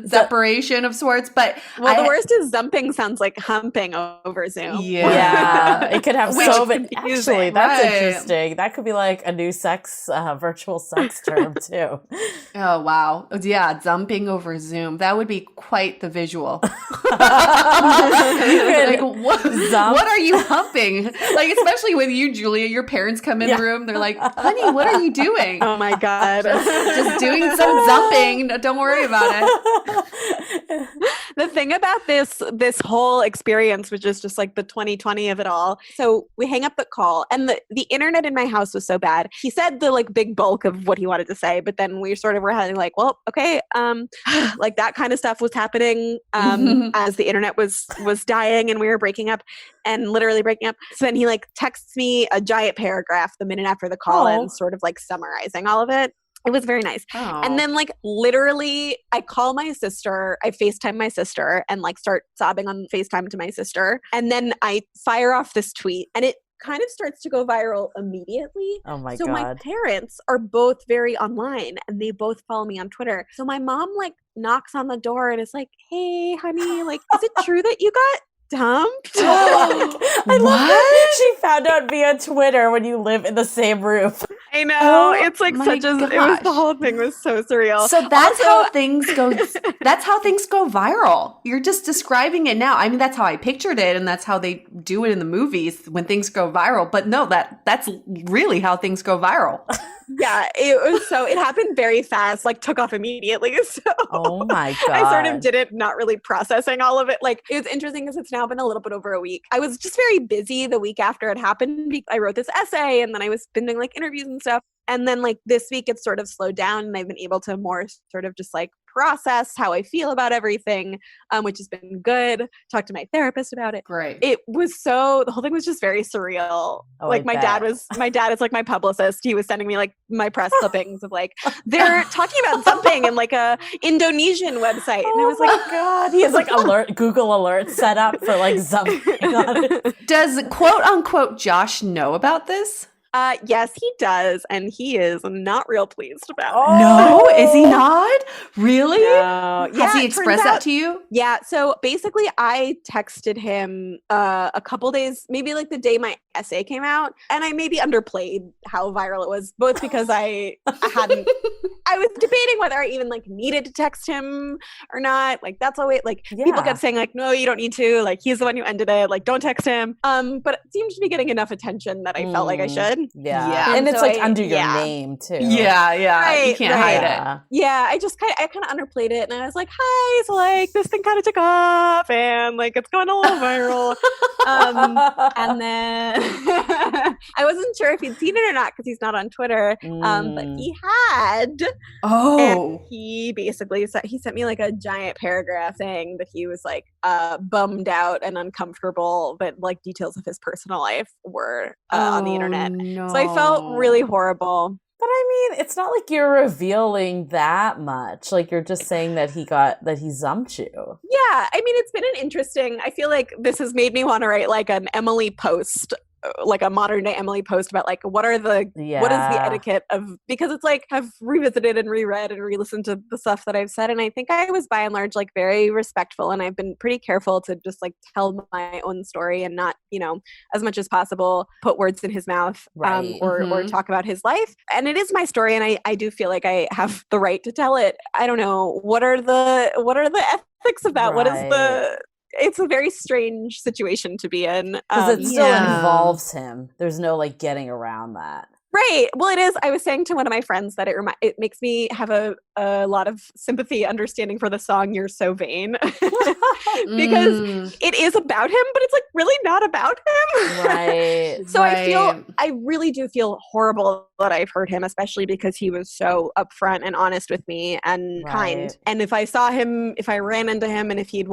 separation of sorts. But the worst is Zumping sounds like humping over Zoom. Yeah, it could have so many. Actually, that's right. interesting. That could be like a new virtual sex term too. Oh wow, yeah, Zumping over Zoom. That would be quite the visual. Like, what are you humping? Like, especially with you, Julia. Your parents come in the room. They're like, "Honey, what are you doing?" Oh my god, just doing some Zumping. Don't worry about it. The thing about this whole experience, which is just like the 2020 of it all. So we hang up the call, and the internet in my house was so bad. He said the like big bulk of what he wanted to say, but then we sort of were having like, well, okay, like that kind of stuff was happening as the internet was dying and we were breaking up and literally breaking up. So then he like texts me a giant paragraph the minute after the call and sort of like summarizing all of it. It was very nice. Oh. And then like literally I call my sister, I FaceTime my sister and like start sobbing on FaceTime to my sister. And then I fire off this tweet and it kind of starts to go viral immediately. Oh my God. So my parents are both very online and they both follow me on Twitter. So my mom like knocks on the door and is like, hey honey, like, is it true that you got dumped? I love that she found out via Twitter when you live in the same roof. I know. It's like my such a, it was the whole thing was so surreal. So that's how things go. That's how things go viral. You're just describing it now. I mean, that's how I pictured it. And that's how they do it in the movies when things go viral. But no, that's really how things go viral. Yeah, it happened very fast, like took off immediately. So oh my God. I sort of did it not really processing all of it. Like it was interesting because it's now been a little bit over a week. I was just very busy the week after it happened. I wrote this essay and then I was been doing like interviews and stuff. And then like this week it's sort of slowed down and I've been able to more sort of just like process how I feel about everything, which has been good. Talk to my therapist about it. Great. It was the whole thing was just very surreal. Oh, like my dad is like my publicist. He was sending me like my press clippings of like, they're talking about Zumping and like a Indonesian website. And I was like, God, he has like Google alerts set up for like Zumping. Does quote unquote Josh know about this? Yes, he does, and he is not real pleased about Oh. it. No, is he not? Really? No. Has he expressed that to you? Yeah, so basically I texted him a couple days, maybe like the day my essay came out, and I maybe underplayed how viral it was, both because I was debating whether I even like needed to text him or not. Like that's always like people kept saying like, no, you don't need to. Like he's the one who ended it. Like don't text him. But it seemed to be getting enough attention that I felt like I should. Yeah. And it's so like under your name too. Yeah. Right, you can't hide it. Yeah, I kind of underplayed it, and I was like, "Hi, so like this thing kind of took off, and like it's going a little viral." And then I wasn't sure if he'd seen it or not because he's not on Twitter, but he had. Oh, and he basically he sent me like a giant paragraph saying that he was like bummed out and uncomfortable that like details of his personal life were on the internet. No. So I felt really horrible. But I mean, it's not like you're revealing that much. Like you're just saying that he zumped you. Yeah, I mean, it's been an interesting. I feel like this has made me want to write like an Emily post, like a modern day Emily post about like what is the etiquette of, because it's like I've revisited and reread and re-listened to the stuff that I've said, and I think I was by and large like very respectful, and I've been pretty careful to just like tell my own story and not, as much as possible put words in his mouth, or talk about his life. And it is my story, and I do feel like I have the right to tell it. I don't know, what are the ethics of that? Right. What is it's a very strange situation to be in. Because it still involves him. There's no like getting around that. Right. Well, it is. I was saying to one of my friends that it makes me have a lot of sympathy, understanding for the song "You're So Vain," because it is about him, but it's like really not about him. Right. So I really do feel horrible that I've hurt him, especially because he was so upfront and honest with me and kind. And if I ran into him, and if he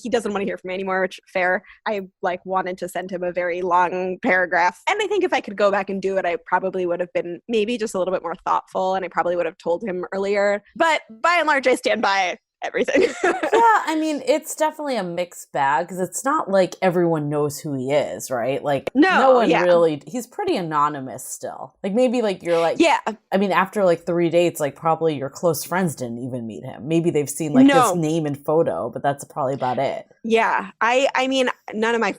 doesn't want to hear from me anymore, which fair, I like wanted to send him a very long paragraph. And I think if I could go back and do it, I probably would have been maybe just a little bit more thoughtful, and I probably would have told him earlier. But by and large, I stand by everything. Yeah, I mean, it's definitely a mixed bag because it's not like everyone knows who he is, right? Like, no one really, he's pretty anonymous still. Like, maybe like you're like, I mean, after like 3 dates, like probably your close friends didn't even meet him. Maybe they've seen like his name and photo, but that's probably about it. Yeah. I mean,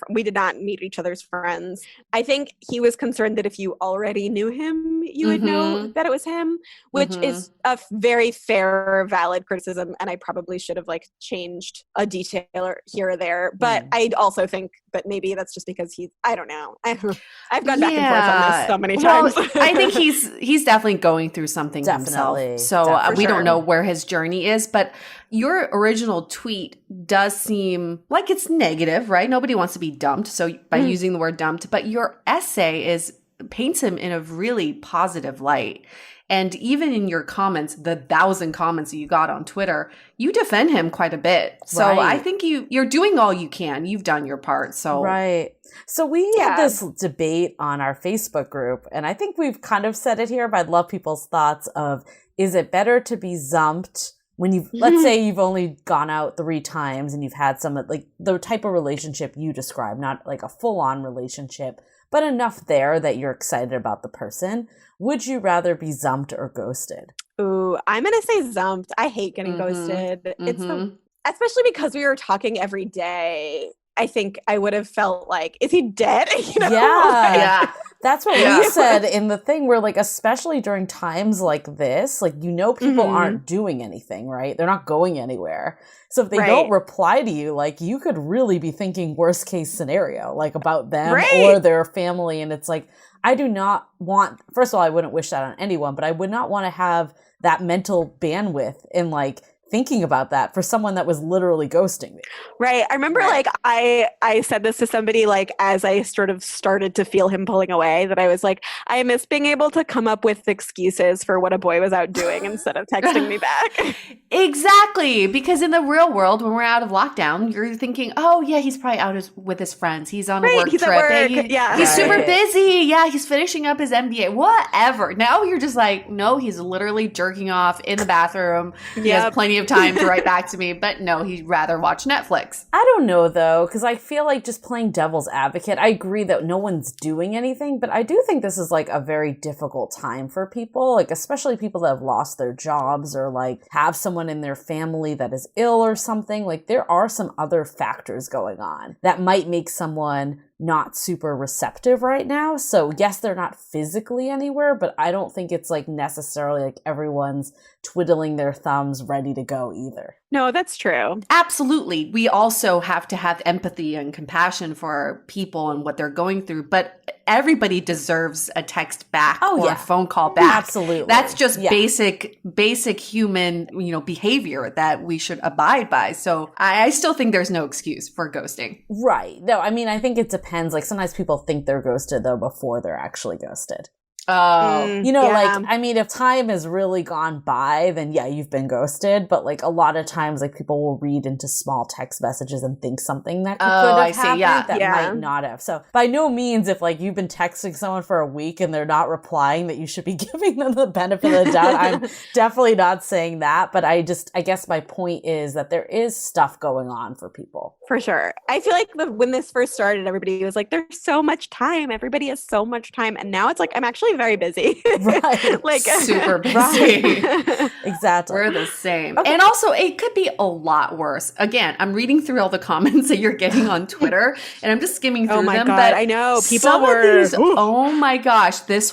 we did not meet each other's friends. I think he was concerned that if you already knew him, you would know that it was him, which is a very fair, valid criticism. And I probably should have like changed a detail here or there. But I also think that maybe that's just because I don't know. I've gone back and forth on this so many times. I think he's definitely going through something himself. So we don't know where his journey is, but your original tweet does seem like it's negative, right? Nobody wants to be dumped. So by using the word dumped, but your essay paints him in a really positive light. And even in your comments, the 1,000 comments that you got on Twitter, you defend him quite a bit. So I think you're doing all you can. You've done your part. So So we had this debate on our Facebook group, and I think we've kind of said it here, but I'd love people's thoughts of, is it better to be zumped when let's say you've only gone out 3 times and you've had some, like the type of relationship you describe, not like a full-on relationship, but enough there that you're excited about the person. Would you rather be zumped or ghosted? Ooh, I'm going to say zumped. I hate getting ghosted. It's especially because we were talking every day. I think I would have felt like, is he dead? Yeah. That's what we said in the thing where, like, especially during times like this, like, people aren't doing anything, right? They're not going anywhere. So if they don't reply to you, like, you could really be thinking worst case scenario, like about them or their family. And it's like, I do not want, first of all, I wouldn't wish that on anyone, but I would not want to have that mental bandwidth and like thinking about that for someone that was literally ghosting me. Right. I remember like I said this to somebody like as I sort of started to feel him pulling away, that I was like, I miss being able to come up with excuses for what a boy was out doing instead of texting me back. Exactly. Because in the real world, when we're out of lockdown, you're thinking, oh yeah, he's probably out with his friends. He's on a work he's trip. at work. He's super busy. Yeah, he's finishing up his MBA. Whatever. Now you're just like, no, he's literally jerking off in the bathroom. He has plenty of time to write back to me, but no, he'd rather watch Netflix. I don't know though, because I feel like just playing devil's advocate, I agree that no one's doing anything, but I do think this is like a very difficult time for people, like especially people that have lost their jobs or like have someone in their family that is ill or something. Like there are some other factors going on that might make someone not super receptive right now. So yes, they're not physically anywhere, but I don't think it's like necessarily like everyone's twiddling their thumbs ready to go either. No, that's true. Absolutely. We also have to have empathy and compassion for people and what they're going through, but everybody deserves a text back or a phone call back. Absolutely. That's just basic human, behavior that we should abide by. So I still think there's no excuse for ghosting. Right. No, I mean, I think it depends. Like sometimes people think they're ghosted though before they're actually ghosted. Oh, like, I mean, if time has really gone by, then yeah, you've been ghosted. But like a lot of times, like people will read into small text messages and think something that could have happened that might not have. So by no means, if like you've been texting someone for a week and they're not replying, that you should be giving them the benefit of the doubt. I'm definitely not saying that. But I guess my point is that there is stuff going on for people. For sure. I feel like when this first started, everybody was like, there's so much time. Everybody has so much time. And now it's like, I'm actually very busy. Right. Like super busy. Right. Exactly. We're the same. Okay. And also it could be a lot worse. Again, I'm reading through all the comments that you're getting on Twitter and I'm just skimming through them. Oh my God, but I know. People oh my gosh. This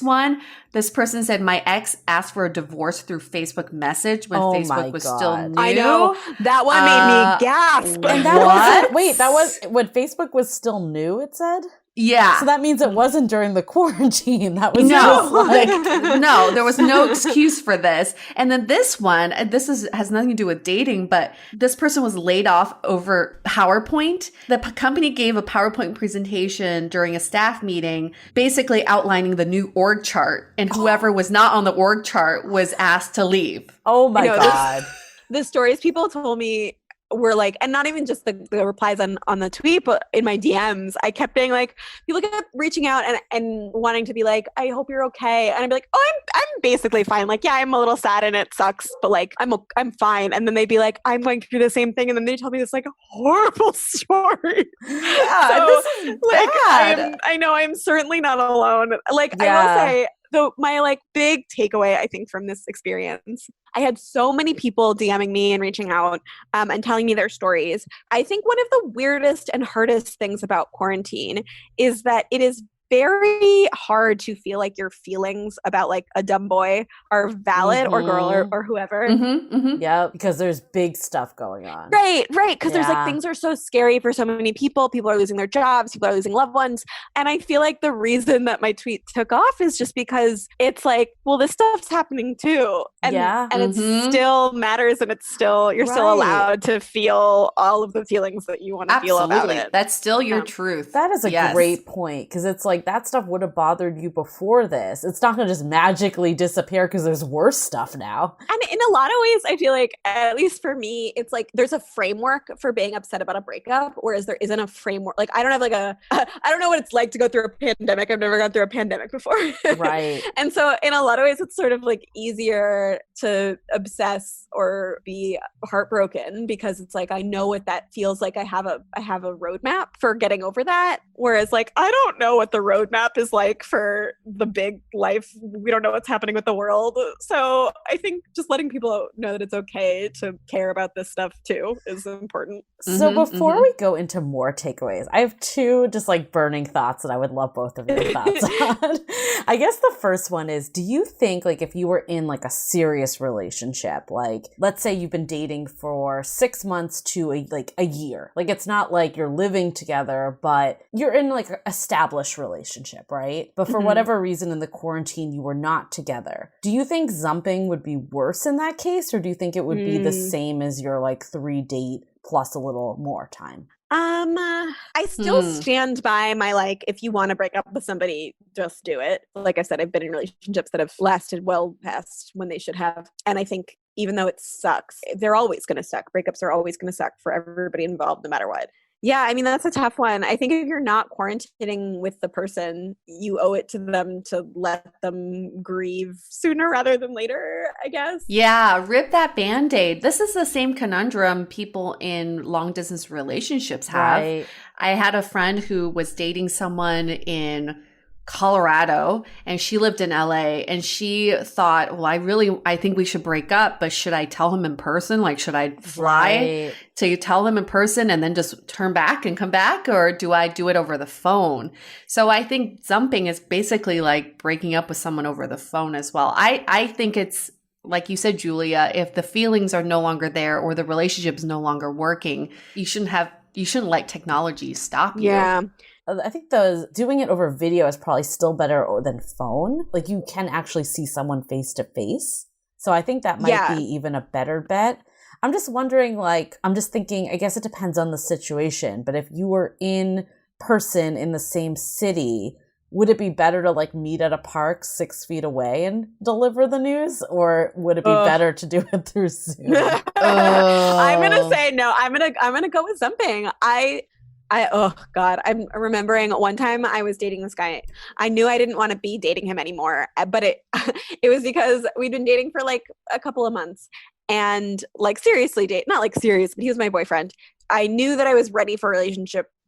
person said, my ex asked for a divorce through Facebook message when Facebook was still new. I know. That one made me gasp. And that was when Facebook was still new, it said? Yeah. So that means it wasn't during the quarantine. That was no, there was no excuse for this. And then this one, has nothing to do with dating, but this person was laid off over PowerPoint. The company gave a PowerPoint presentation during a staff meeting, basically outlining the new org chart. And whoever was not on the org chart was asked to leave. Oh my God. The stories people told me were like, and not even just the replies on the tweet, but in my DMs, I kept being like, people kept reaching out and wanting to be like, I hope you're okay. And I'd be like, oh, I'm basically fine. Like, yeah, I'm a little sad and it sucks, but like, I'm fine. And then they'd be like, I'm going through the same thing. And then they tell me this like horrible story. Yeah, so, this is like, bad. I know I'm certainly not alone. Like, I will say, so my like big takeaway, I think, from this experience, I had so many people DMing me and reaching out and telling me their stories. I think one of the weirdest and hardest things about quarantine is that it is very hard to feel like your feelings about like a dumb boy are valid or girl or whoever. Yeah, because there's big stuff going on. Right. Because there's like things are so scary for so many people. People are losing their jobs. People are losing loved ones. And I feel like the reason that my tweet took off is just because it's like, well, this stuff's happening too. And it still matters and it's still, you're still allowed to feel all of the feelings that you want to feel about it. That's still your truth. That is a great point because it's like that stuff would have bothered you before this. It's not going to just magically disappear because there's worse stuff now. And in a lot of ways, I feel like, at least for me, it's like there's a framework for being upset about a breakup, whereas there isn't a framework. Like, I don't have like I don't know what it's like to go through a pandemic. I've never gone through a pandemic before. Right. And so in a lot of ways, it's sort of like easier to obsess or be heartbroken because it's like, I know what that feels like. I have a roadmap for getting over that. Whereas like, I don't know what the roadmap is like for the big life. We don't know what's happening with the world. So I think just letting people know that it's okay to care about this stuff too is important. So before we go into more takeaways, I have two just like burning thoughts that I would love both of your thoughts on. I guess the first one is, do you think like if you were in like a serious relationship, like let's say you've been dating for 6 months to a year, like it's not like you're living together, but you're in like an established relationship. relationship, right? But for whatever reason in the quarantine, you were not together. Do you think Zumping would be worse in that case? Or do you think it would be the same as your like 3-date plus a little more time? I still stand by my, like, if you want to break up with somebody, just do it. Like I said, I've been in relationships that have lasted well past when they should have. And I think even though it sucks, they're always going to suck. Breakups are always going to suck for everybody involved, no matter what. Yeah, I mean, that's a tough one. I think if you're not quarantining with the person, you owe it to them to let them grieve sooner rather than later, I guess. Yeah, rip that Band-Aid. This is the same conundrum people in long-distance relationships have. Right. I had a friend who was dating someone in Colorado and she lived in LA, and she thought, well, I think we should break up, but should I tell him in person? Like, should I fly to tell him in person and then just turn back and come back? Or do I do it over the phone? So I think Zumping is basically like breaking up with someone over the phone as well. I think it's, like you said, Julia, if the feelings are no longer there or the relationship is no longer working, you shouldn't let technology stop you. Yeah. I think doing it over video is probably still better than phone. Like, you can actually see someone face to face. So I think that might be even a better bet. I'm just wondering, like, I'm just thinking, I guess it depends on the situation. But if you were in person in the same city, would it be better to like meet at a park 6 feet away and deliver the news? Or would it be better to do it through Zoom? I'm going to say no. I'm going to go with Zumping. Oh God, I'm remembering one time I was dating this guy. I knew I didn't want to be dating him anymore, but it was because we'd been dating for like a couple of months and like seriously not like serious, but he was my boyfriend. I knew that I was ready for a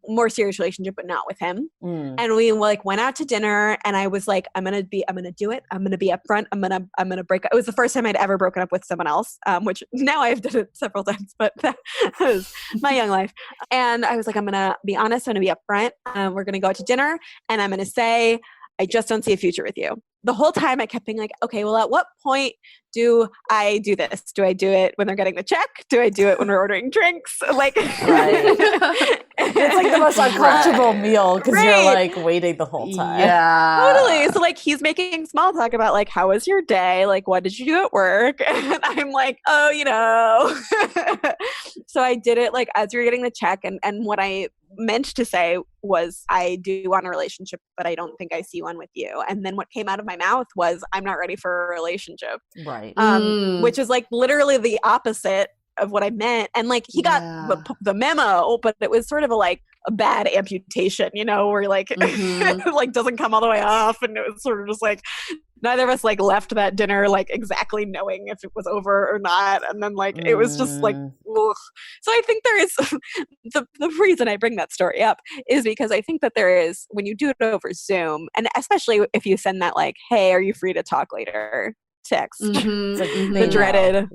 more serious relationship, but not with him. And we like went out to dinner and I was like, I'm going to do it. I'm going to be upfront. I'm going to break up. It was the first time I'd ever broken up with someone else, which now I've done it several times, but that was my young life. And I was like, I'm going to be honest. I'm going to be upfront. We're going to go out to dinner and I'm going to say, I just don't see a future with you. The whole time I kept being like, okay, well, at what point do I do this? Do I do it when they're getting the check? Do I do it when we're ordering drinks? Like, It's like the most uncomfortable meal because you're like waiting the whole time. Yeah. Totally. So like he's making small talk about like, how was your day? Like, what did you do at work? And I'm like, oh, So I did it like as we were getting the check. And what I meant to say was, I do want a relationship, but I don't think I see one with you. And then what came out of my mouth was, I'm not ready for a relationship. Right. Which is like literally the opposite of what I meant. And like he got the memo, but it was sort of a bad amputation, where like like doesn't come all the way off. And it was sort of just like neither of us like left that dinner like exactly knowing if it was over or not. And then like it was just like ugh. So I think there is the reason I bring that story up is because I think that there is, when you do it over Zoom, and especially if you send that like, hey, are you free to talk later text, the dreaded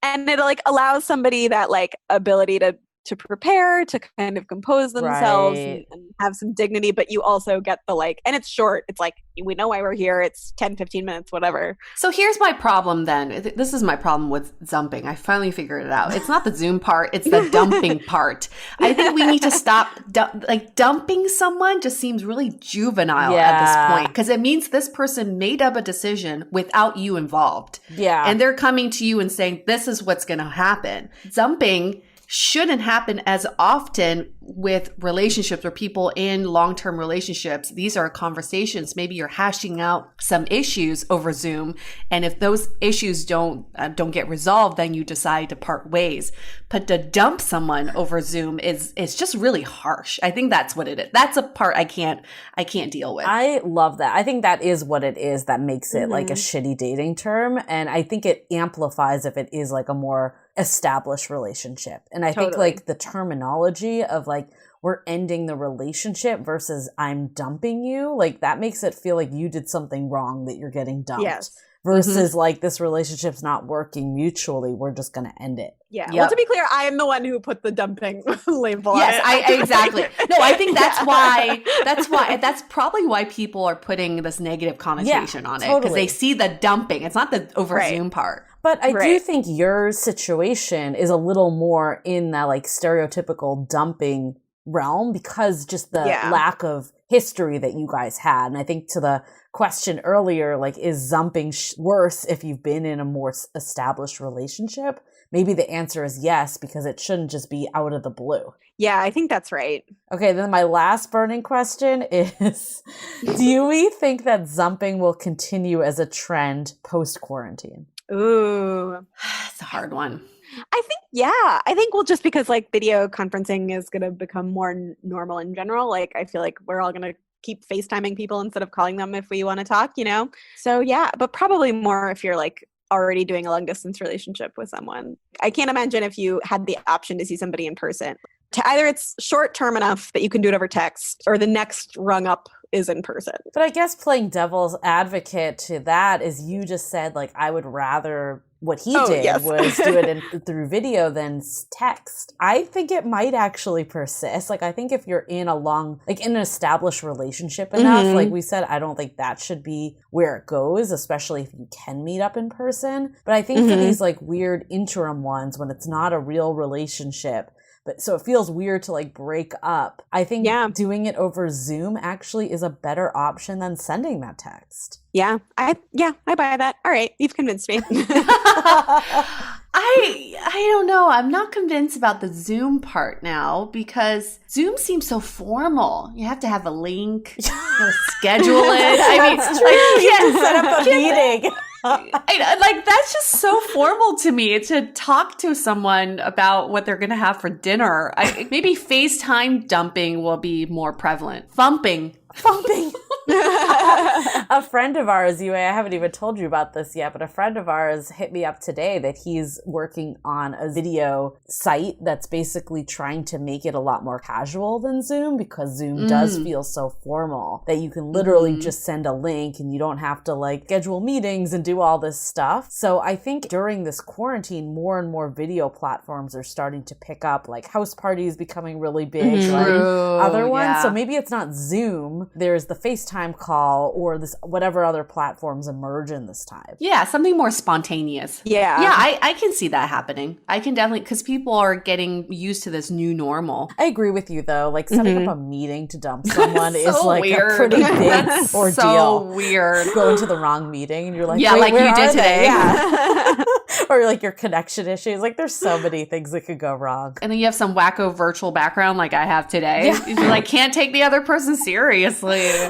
and it like allows somebody that like ability to prepare, to kind of compose themselves and have some dignity, but you also get the like, and it's short, it's like, we know why we're here, it's 10-15 minutes, whatever. So here's my problem then. This is my problem with Zumping. I finally figured it out. It's not the Zoom part, it's the dumping part. I think we need to stop dumping someone just seems really juvenile at this point, because it means this person made up a decision without you involved. Yeah. And they're coming to you and saying, this is what's going to happen. Zumping shouldn't happen as often with relationships or people in long-term relationships. These are conversations. Maybe you're hashing out some issues over Zoom, and if those issues don't get resolved, then you decide to part ways. But to dump someone over Zoom is just really harsh. I think that's what it is. That's a part I can't deal with. I love that. I think that is what it is that makes it like a shitty dating term, and I think it amplifies if it is like a more established relationship. And I think like the terminology of like, we're ending the relationship versus I'm dumping you, like that makes it feel like you did something wrong that you're getting dumped. Yes. Versus like, this relationship's not working mutually, we're just going to end it. Yeah. Well, to be clear, I am the one who put the dumping label on it. Exactly. No, I think that's probably why people are putting this negative connotation on it, because they see the dumping. It's not the over Zoom part. But I do think your situation is a little more in that like stereotypical dumping realm, because just the lack of history that you guys had. And I think to the question earlier, like, is zumping worse if you've been in a more established relationship? Maybe the answer is yes, because it shouldn't just be out of the blue. Yeah, I think that's right. Okay, then my last burning question is, do we think that zumping will continue as a trend post-quarantine? Ooh. It's a hard one. I think well, just because like video conferencing is going to become more normal in general, like I feel like we're all going to keep FaceTiming people instead of calling them if we want to talk, you know? So yeah, but probably more if you're like already doing a long distance relationship with someone. I can't imagine if you had the option to see somebody in person. Either it's short term enough that you can do it over text, or the next rung up is in person. But I guess playing devil's advocate to that is you just said, like, I would rather what he did was do it through video than text. I think it might actually persist. Like, I think if you're in in an established relationship enough, like we said, I don't think that should be where it goes, especially if you can meet up in person. But I think for these like weird interim ones, when it's not a real relationship, but so it feels weird to like break up, I think doing it over Zoom actually is a better option than sending that text. Yeah, I buy that. All right, you've convinced me. I don't know. I'm not convinced about the Zoom part now, because Zoom seems so formal. You have to have a link, schedule it. I mean, like, you can't set up a meeting. Like, that's just so formal to me, to talk to someone about what they're going to have for dinner. Maybe FaceTime dumping will be more prevalent. Thumping. A friend of ours, Yue, I haven't even told you about this yet, but a friend of ours hit me up today that he's working on a video site that's basically trying to make it a lot more casual than Zoom, because Zoom does feel so formal that you can literally just send a link and you don't have to like schedule meetings and do all this stuff. So I think during this quarantine, more and more video platforms are starting to pick up, like house parties becoming really big, like other ones. Yeah. So maybe it's not Zoom. There's the FaceTime call or this whatever other platforms emerge in this time. Yeah, something more spontaneous. Yeah. Yeah, I can see that happening. I can definitely, because people are getting used to this new normal. I agree with you though. Like setting up a meeting to dump someone is like weird. A pretty big ordeal. So weird. Go into the wrong meeting and you're like, yeah, like you did today. Yeah. Or like your connection issues. Like there's so many things that could go wrong. And then you have some wacko virtual background like I have today. Yeah. You're like, can't take the other person seriously.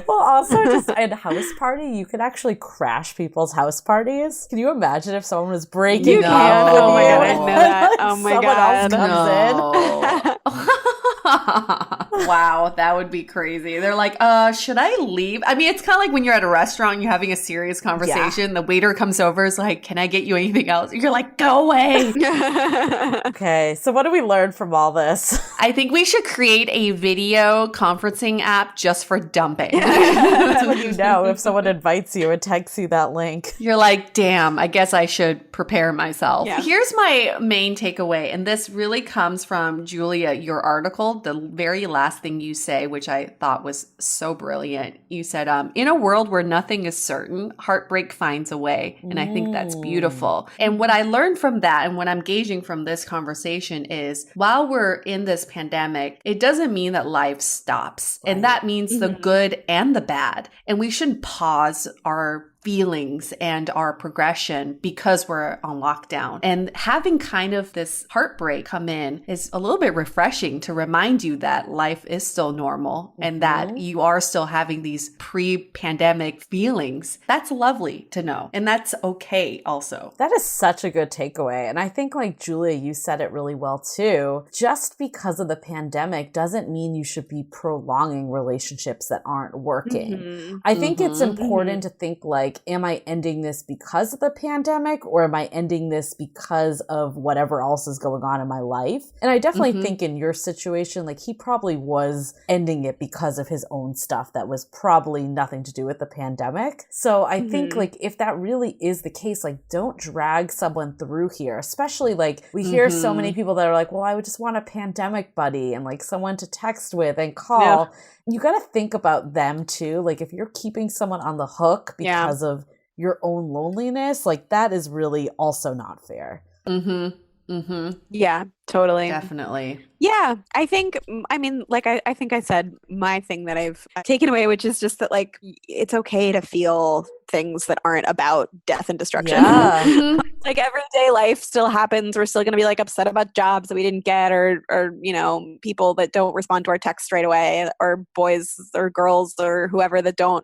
Well, also just in house party, you could actually crash people's house parties. Can you imagine if someone was breaking up with oh my you? God, I know that. Oh my God. Someone else comes in. Wow, that would be crazy. They're like, should I leave? I mean, it's kind of like when you're at a restaurant and you're having a serious conversation. Yeah. The waiter comes over, is like, can I get you anything else? You're like, go away. Okay, so what do we learn from all this? I think we should create a video conferencing app just for dumping. That's when you know if someone invites you and texts you that link. You're like, damn, I guess I should prepare myself. Yeah. Here's my main takeaway, and this really comes from Julia, your article, the very last thing you say, which I thought was so brilliant. You said, in a world where nothing is certain, heartbreak finds a way. And I think that's beautiful. And what I learned from that, and what I'm gauging from this conversation, is while we're in this pandemic, it doesn't mean that life stops. Right. And that means the good and the bad. And we shouldn't pause our feelings and our progression because we're on lockdown. And having kind of this heartbreak come in is a little bit refreshing to remind you that life is still normal and that you are still having these pre-pandemic feelings. That's lovely to know. And that's okay also. That is such a good takeaway. And I think, like Julia, you said it really well too. Just because of the pandemic doesn't mean you should be prolonging relationships that aren't working. I think it's important to think like, am I ending this because of the pandemic, or am I ending this because of whatever else is going on in my life? And I definitely think in your situation, like he probably was ending it because of his own stuff that was probably nothing to do with the pandemic. So I think like if that really is the case, like don't drag someone through here, especially like we hear so many people that are like, well, I would just want a pandemic buddy and like someone to text with and call. Yeah. You got to think about them too. Like if you're keeping someone on the hook because of your own loneliness, like that is really also not fair. Yeah, totally. Definitely. Yeah, I think, I mean, like, I think I said my thing that I've taken away, which is just that, like, it's okay to feel things that aren't about death and destruction. Yeah. Like, everyday life still happens. We're still going to be, like, upset about jobs that we didn't get, or, you know, people that don't respond to our texts right away, or boys or girls or whoever that don't,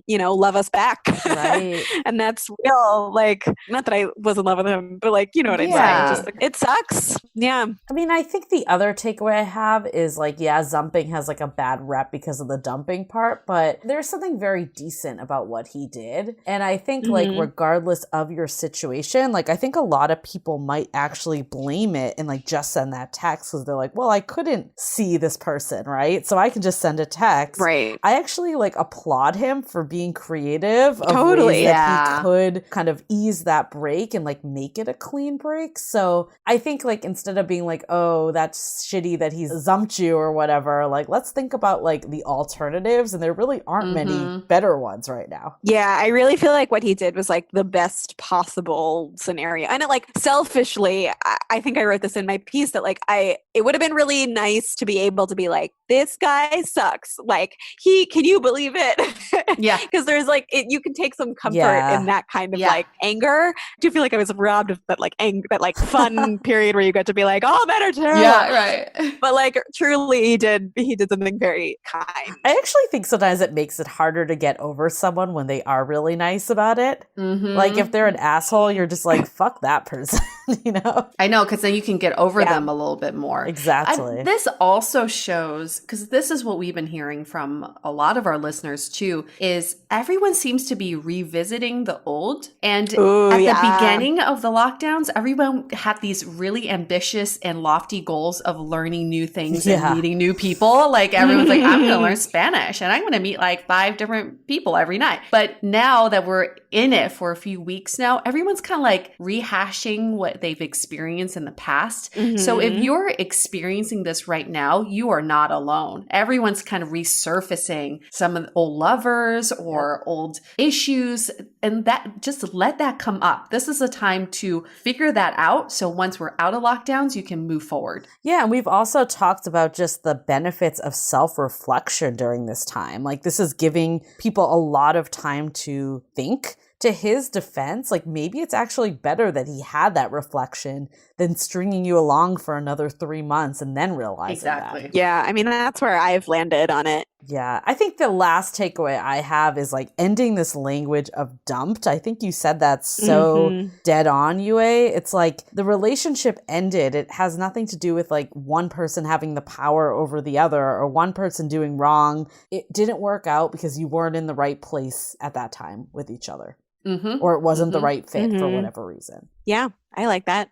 you know, love us back. Right. And that's real. Like, not that I was in love with him, but, like, you know what I'm saying? Just, like, it sucks. Yeah. I mean, I think the other takeaway I have is like, yeah, Zumping has like a bad rep because of the dumping part, but there's something very decent about what he did. And I think like regardless of your situation, like I think a lot of people might actually blame it and like just send that text because they're like, well, I couldn't see this person, right? So I can just send a text. Right. I actually like applaud him for being creative of Totally. ways that he could kind of ease that break and like make it a clean break. So I think like instead of being like, oh, that's shitty that he's zumped you or whatever, like let's think about like the alternatives, and there really aren't many better ones right now. Yeah, I really feel like what he did was like the best possible scenario. And it, like, selfishly, I think I wrote this in my piece that like it would have been really nice to be able to be like, this guy sucks. Like, can you believe it? Yeah. Because there's like, you can take some comfort in that kind of like anger. I do feel like I was robbed of that like that like fun period where you get to be like, oh, men are terrible. Yeah, right. But like truly he did something very kind. I actually think sometimes it makes it harder to get over someone when they are really nice about it. Like if they're an asshole, you're just like, fuck that person, you know? I know, because then you can get over them a little bit more. Exactly. This also shows, because this is what we've been hearing from a lot of our listeners too, is everyone seems to be revisiting the old. And at the beginning of the lockdowns, everyone had these really ambitious and lofty goals of learning new things and meeting new people. Like everyone's like, I'm going to learn Spanish and I'm going to meet like 5 different people every night. But now that we're in it for a few weeks now, everyone's kind of like rehashing what they've experienced in the past. So if you're experiencing this right now, you are not alone. Everyone's kind of resurfacing some of the old lovers or old issues, and that just let that come up. This is a time to figure that out. So once we're out of lockdowns, you can move forward. Yeah, and we've also talked about just the benefits of self-reflection during this time. Like this is giving people a lot of time to think. To his defense, like maybe it's actually better that he had that reflection than stringing you along for another 3 months and then realizing that. Yeah, I mean, that's where I've landed on it. Yeah, I think the last takeaway I have is like ending this language of dumped. I think you said that so dead on, Yue. It's like the relationship ended. It has nothing to do with like one person having the power over the other or one person doing wrong. It didn't work out because you weren't in the right place at that time with each other. Or it wasn't the right fit for whatever reason. Yeah, I like that.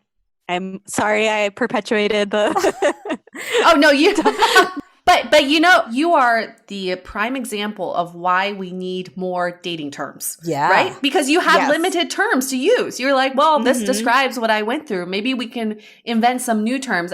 I'm sorry I perpetuated the... Oh, no, you don't. But you know, you are the prime example of why we need more dating terms. Yeah. Right? Because you have limited terms to use. You're like, well, this describes what I went through. Maybe we can invent some new terms.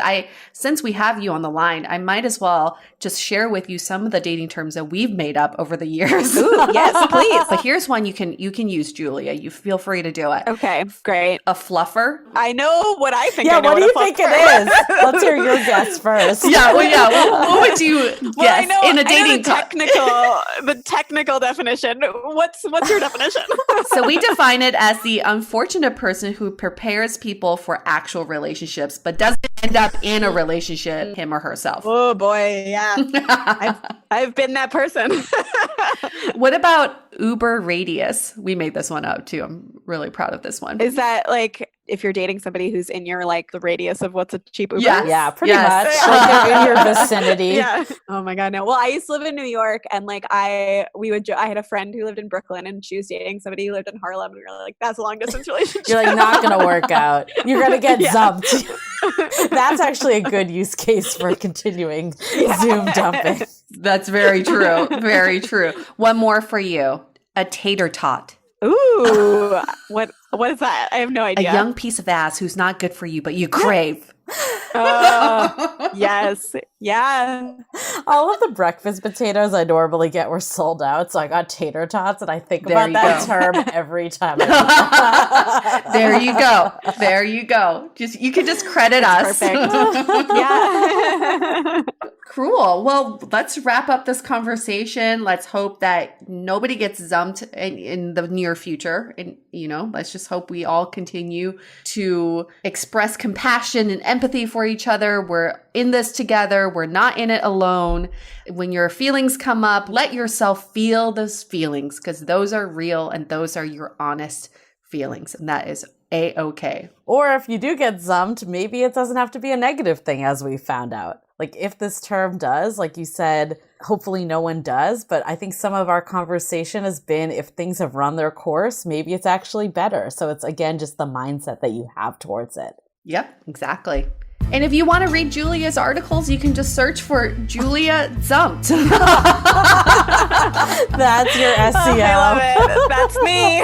Since we have you on the line, I might as well just share with you some of the dating terms that we've made up over the years. Ooh, yes, please. But here's one you can use, Julia. You feel free to do it. Okay, great. A fluffer. I know what I think. Yeah, I know what do you think it is? Let's hear your guess first. What would you guess in a dating the technical definition? What's your definition? So we define it as the unfortunate person who prepares people for actual relationships but doesn't end up in a relationship, him or herself. Oh boy, yeah. I've been that person. What about Uber radius? We made this one up too. I'm really proud of this one. Is that like if you're dating somebody who's in your like the radius of what's a cheap Uber? Yeah, pretty much. Like in your vicinity. Yeah. Oh my God, no. Well, I used to live in New York, and like I had a friend who lived in Brooklyn, and she was dating somebody who lived in Harlem, and we were like, that's a long distance relationship. You're like, not gonna work out. You're gonna get zumped. That's actually a good use case for continuing Zoom dumping. That's very true. Very true. One more for you. A tater tot. Ooh, what is that? I have no idea. A young piece of ass who's not good for you, but you crave. Oh, yes. Yeah. All of the breakfast potatoes I normally get were sold out, so I got tater tots, and I think There about you that go. term every time. There you go. There you go. You could just credit us. Perfect. Yeah. Cool. Well, let's wrap up this conversation. Let's hope that nobody gets zumped in the near future. And, let's just hope we all continue to express compassion and empathy for each other. We're in this together. We're not in it alone. When your feelings come up, let yourself feel those feelings, because those are real and those are your honest feelings. And that is A-okay. Or if you do get zumped, maybe it doesn't have to be a negative thing, as we found out. Like, if this term does, like you said, hopefully no one does. But I think some of our conversation has been, if things have run their course, maybe it's actually better. So it's, again, just the mindset that you have towards it. Yep, exactly. And if you want to read Julia's articles, you can just search for Julia Zumped. That's your SEO. I love it. That's me.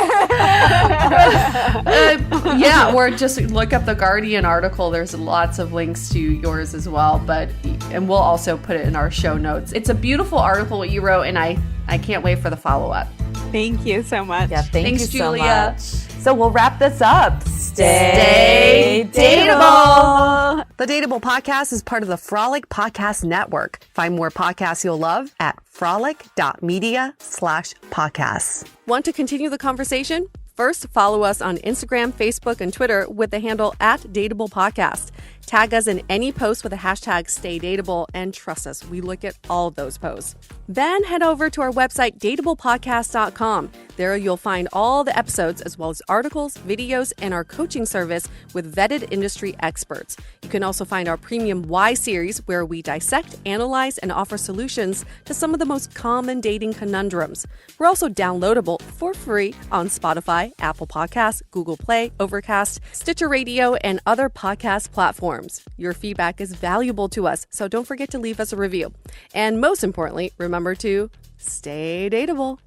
Yeah, or just look up the Guardian article. There's lots of links to yours as well, and we'll also put it in our show notes. It's a beautiful article what you wrote, and I can't wait for the follow-up. Thank you so much. Yeah, thanks, Julia. So much. So we'll wrap this up. Stay dateable. The Dateable Podcast is part of the Frolic Podcast Network. Find more podcasts you'll love at frolic.media/podcasts. Want to continue the conversation? First, follow us on Instagram, Facebook, and Twitter with the handle @DateablePodcast. Tag us in any post with the hashtag StayDateable, and trust us, we look at all of those posts. Then head over to our website, dateablepodcast.com. There you'll find all the episodes as well as articles, videos, and our coaching service with vetted industry experts. You can also find our premium Why series, where we dissect, analyze, and offer solutions to some of the most common dating conundrums. We're also downloadable for free on Spotify, Apple Podcasts, Google Play, Overcast, Stitcher Radio, and other podcast platforms. Your feedback is valuable to us, so don't forget to leave us a review. And most importantly, remember to stay dateable.